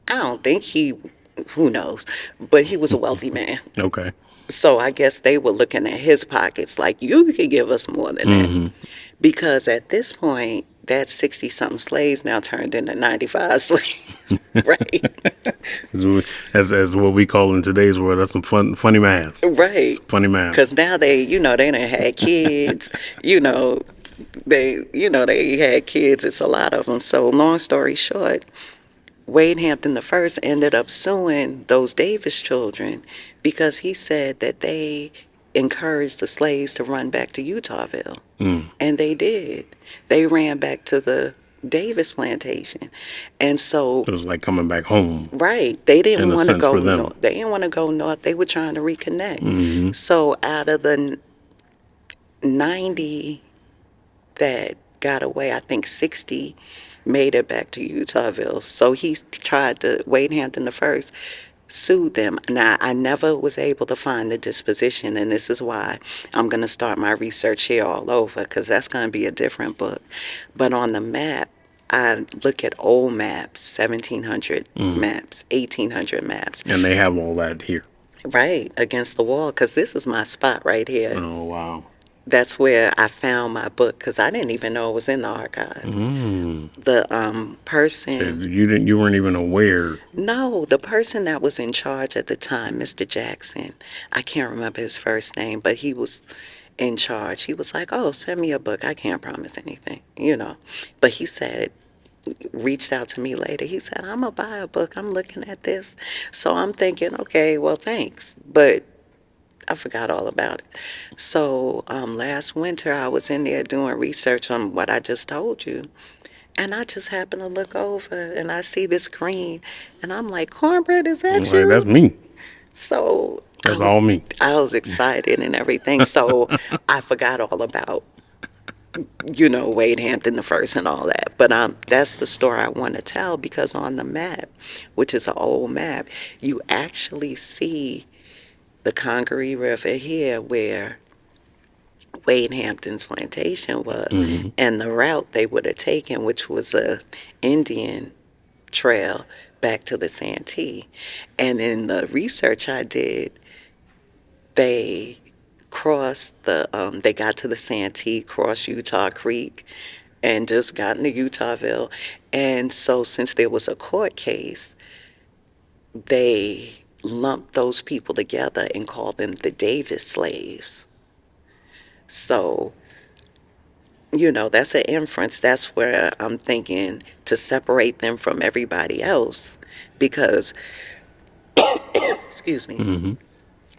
I don't think who knows, but he was a wealthy man. Okay. So I guess they were looking at his pockets like, you could give us more than that. Because at this point, that 60-something slaves now turned into 95 slaves, right? As what we call in today's world, that's some funny math. Right. Funny math. Because now they done had kids, they had kids. It's a lot of them. So long story short, Wade Hampton the first ended up suing those Davis children because he said that they encouraged the slaves to run back to Eutawville. And they did. They ran back to the Davis plantation. And so it was like coming back home. Right. They didn't want to go north. They didn't want to go north. They were trying to reconnect. So out of the 90 that got away, I think 60 made it back to Eutawville. So he tried to, Wade Hampton the first, sued them. Now, I never was able to find the disposition, and this is why I'm going to start my research here all over, because that's going to be a different book. But on the map, I look at old maps, 1700 maps, 1800 maps. And they have all that here. Right, against the wall, because this is my spot right here. Oh, wow. That's where I found my book, because I didn't even know it was in the archives. The person... So you weren't even aware? No, the person that was in charge at the time, Mr. Jackson, I can't remember his first name, but he was in charge. He was like, oh, send me a book. I can't promise anything, But he said, reached out to me later. He said, I'm going to buy a book. I'm looking at this. So I'm thinking, okay, well, thanks. But I forgot all about it. So last winter, I was in there doing research on what I just told you. And I just happened to look over, and I see this green. And I'm like, Cornbread, is that you? That's me. So That's all me. I was excited and everything. So I forgot all about, Wade Hampton the first and all that. But that's the story I want to tell, because on the map, which is an old map, you actually see the Congaree River here where Wade Hampton's plantation was, and the route they would have taken, which was a Indian trail back to the Santee. And in the research I did, they they got to the Santee, crossed Utah Creek, and just got into Eutawville. And so since there was a court case, they lumped those people together and called them the Davis slaves. So, that's an inference. That's where I'm thinking to separate them from everybody else, because, excuse me,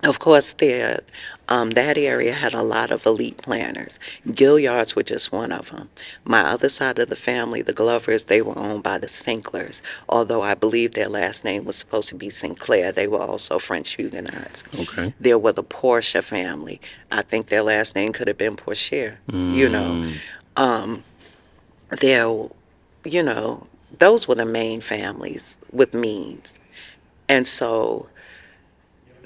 of course, that area had a lot of elite planners. Gilliards were just one of them. My other side of the family, the Glovers, they were owned by the Sinklers. Although I believe their last name was supposed to be Sinclair, they were also French Huguenots. Okay. There were the Portia family. I think their last name could have been Porcher. There, those were the main families with means. And so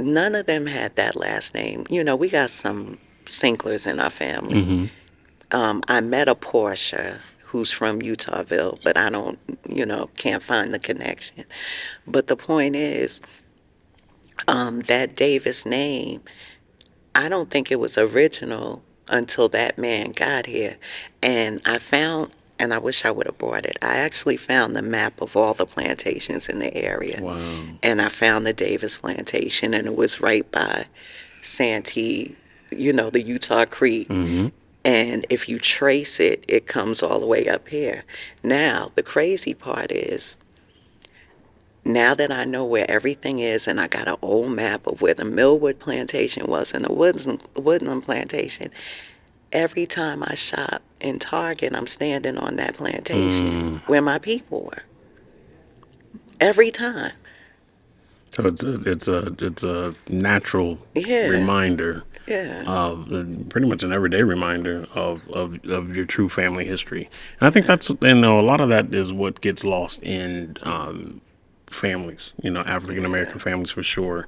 none of them had that last name. We got some Sinklers in our family. I met a Portia who's from Eutawville, but I don't, can't find the connection. But the point is, that Davis name, I don't think it was original until that man got here. And I wish I would have brought it. I actually found the map of all the plantations in the area. Wow. And I found the Davis plantation, and it was right by Santee, the Utah Creek. And if you trace it, it comes all the way up here. Now, the crazy part is, now that I know where everything is, and I got an old map of where the Millwood plantation was and the Woodland plantation, every time I shop in Target, I'm standing on that plantation where my people were. Every time. So it's a natural reminder. Yeah. Of pretty much an everyday reminder of your true family history. And I think that's, a lot of that is what gets lost in families, African American families for sure.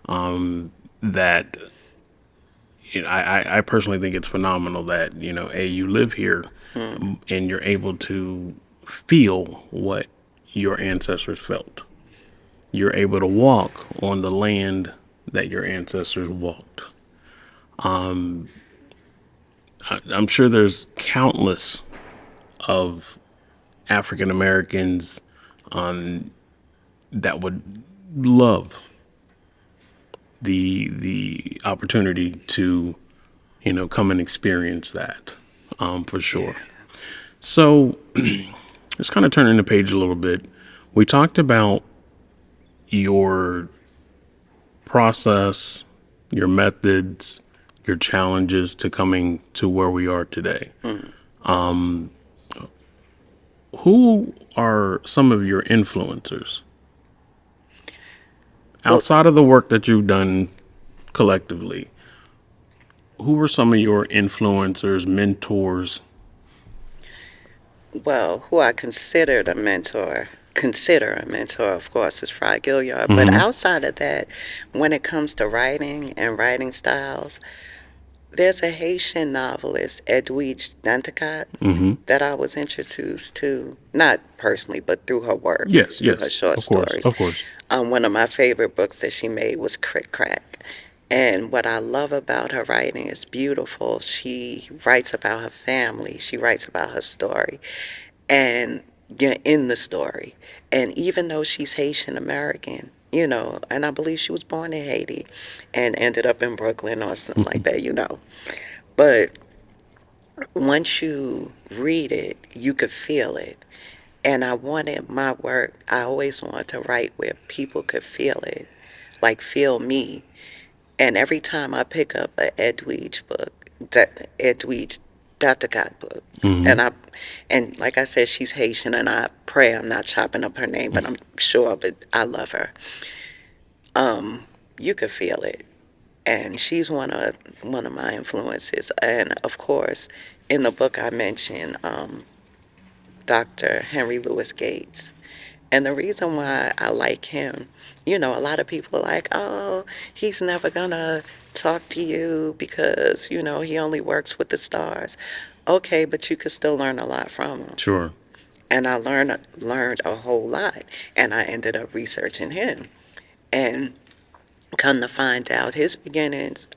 That I personally think it's phenomenal that, you live here and you're able to feel what your ancestors felt. You're able to walk on the land that your ancestors walked. I'm sure there's countless of African Americans that would love the opportunity to, come and experience that, for sure. So let's kind of turn the page a little bit. We talked about your process, your methods, your challenges to coming to where we are today. Who are some of your influencers outside of the work that you've done collectively? Who are some of your influencers, mentors? Well, who I consider a mentor, of course, is Fry Gilliard. But outside of that, when it comes to writing and writing styles, there's a Haitian novelist, Edwidge Danticat, that I was introduced to, not personally, but through her works, through her short stories. Of course. One of my favorite books that she made was Crick Crack. And what I love about her writing is beautiful. She writes about her family. She writes about her story. And you're in the story. And even though she's Haitian American, and I believe she was born in Haiti and ended up in Brooklyn or something like that, But once you read it, you could feel it. And I always wanted to write where people could feel it, like feel me. And every time I pick up an Edwidge Danticat book, and like I said, she's Haitian, and I pray I'm not chopping up her name, but I'm sure of it. I love her. you could feel it. And she's one of my influences. And of course, in the book I mentioned Dr. Henry Louis Gates. And the reason why I like him, a lot of people are like, oh, he's never gonna talk to you because, he only works with the stars. Okay, but you could still learn a lot from him. Sure. And I learned a whole lot. And I ended up researching him. And come to find out his beginnings,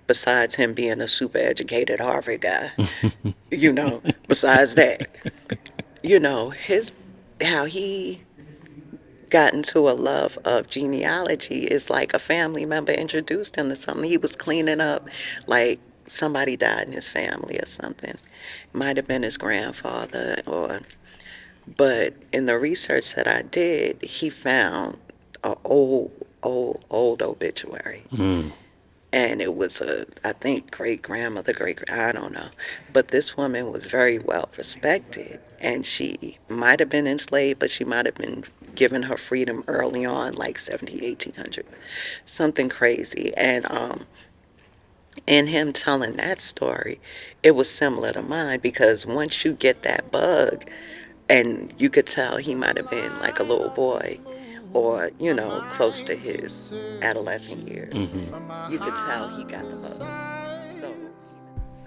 besides him being a super educated Harvard guy, besides that, how he got into a love of genealogy is like a family member introduced him to something. He was cleaning up, like somebody died in his family or something. Might have been his grandfather, but in the research that I did, he found an old obituary. And it was I think great-grandmother, I don't know. But this woman was very well respected. And she might have been enslaved, but she might have been given her freedom early on, like 1800. Something crazy. And in him telling that story, it was similar to mine, because once you get that bug, and you could tell he might have been like a little boy, or, close to his adolescent years. You could tell he got the bug.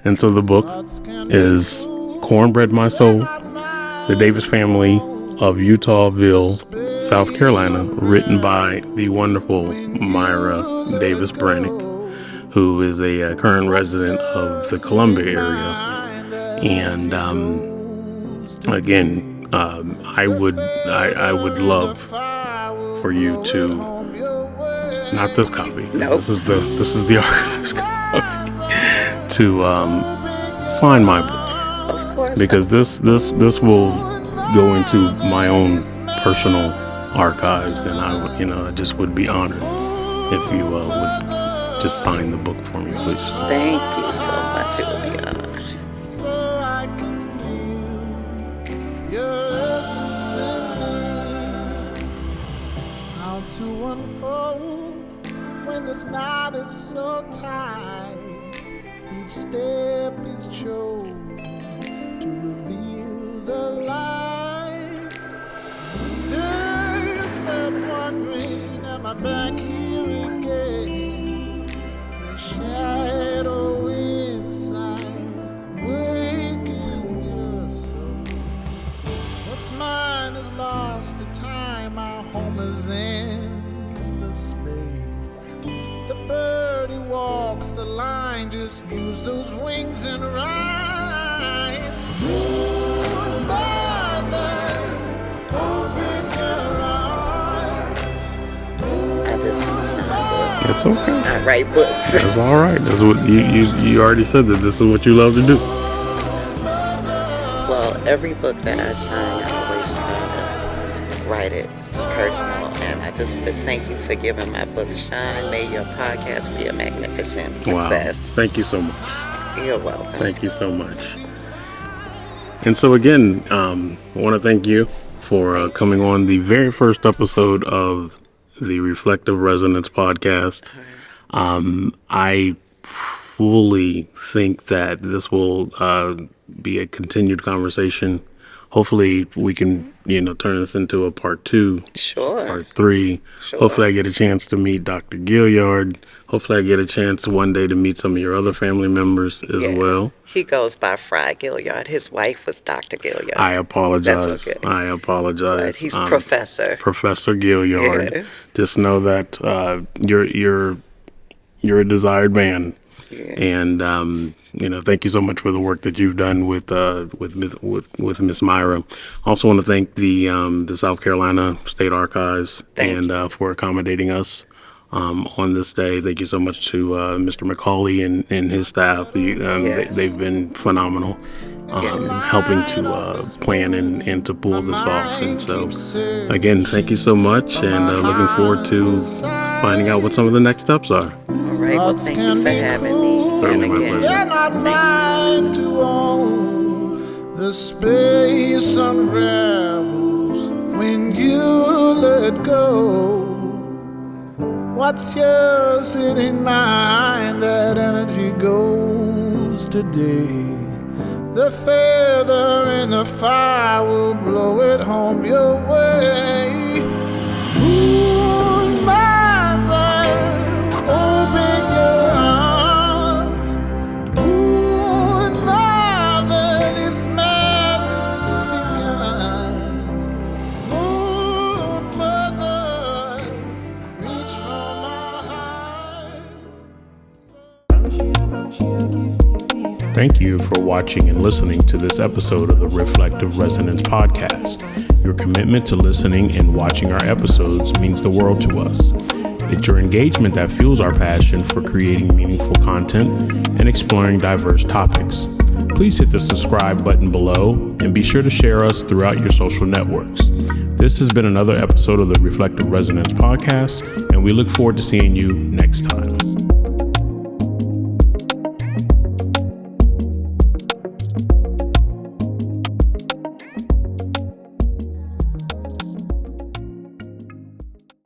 And so the book is Cornbread My Soul, the Davis Family of Eutawville, South Carolina, written by the wonderful Myra Davis-Branic, who is a current resident of the Columbia area. And again, I would love for you to, not this copy, Nope. this is the archives copy, to sign my book. Of course. Because this will go into my own personal archives, and I just would be honored if you would just sign the book for me, please. Thank you so much. It will be an honor. To unfold when this knot is so tight, each step is chosen to reveal the light. Days left wondering, am I back here again? The shadow inside, waking your soul. What's mine is lost to time, our home is in the space. The bird who walks the line, just use those wings and rise. Moon mother, open your eyes. I just want to sign books. It's okay. I write books. That's all right. That's what you already said, that this is what you love to do. Well, every book that I sign, I always try to write it personal. And I just thank you for giving my book shine. May your podcast be a magnificent success. Wow. Thank you so much. You're welcome. Thank you so much. And so again, I want to thank you for coming on the very first episode of the Reflective Resonance podcast. I fully think that this will be a continued conversation. Hopefully we can, turn this into a part 2, Sure. part 3. Sure. Hopefully I get a chance to meet Dr. Gilliard. Hopefully I get a chance one day to meet some of your other family members as well. He goes by Fry Gilliard. His wife was Dr. Gilliard. I apologize. That's okay. I apologize. But he's Professor. Professor Gilliard. Yeah. Just know that you're a desired man. Yeah. And thank you so much for the work that you've done with Miss Myra. Also want to thank the South Carolina State Archives for accommodating us on this day. Thank you so much to Mr. McCauley and his staff. Yes. They've been phenomenal, helping to plan and to pull this off. And so, again, thank you so much, and looking forward to finding out what some of the next steps are. All right. Well, thank you for having me. Certainly my And again, pleasure. You're not mine to own. The space unravels when you let go. what's yours, it ain't mine. That energy goes today. The feather in the fire will blow it home your way. Moon mother, open your arms. Moon mother, this magic's just begun. Moon mother, reach for my heart. Thank you for watching and listening to this episode of the Reflective Resonance Podcast. Your commitment to listening and watching our episodes means the world to us. It's your engagement that fuels our passion for creating meaningful content and exploring diverse topics. Please hit the subscribe button below and be sure to share us throughout your social networks. This has been another episode of the Reflective Resonance Podcast, and we look forward to seeing you next time.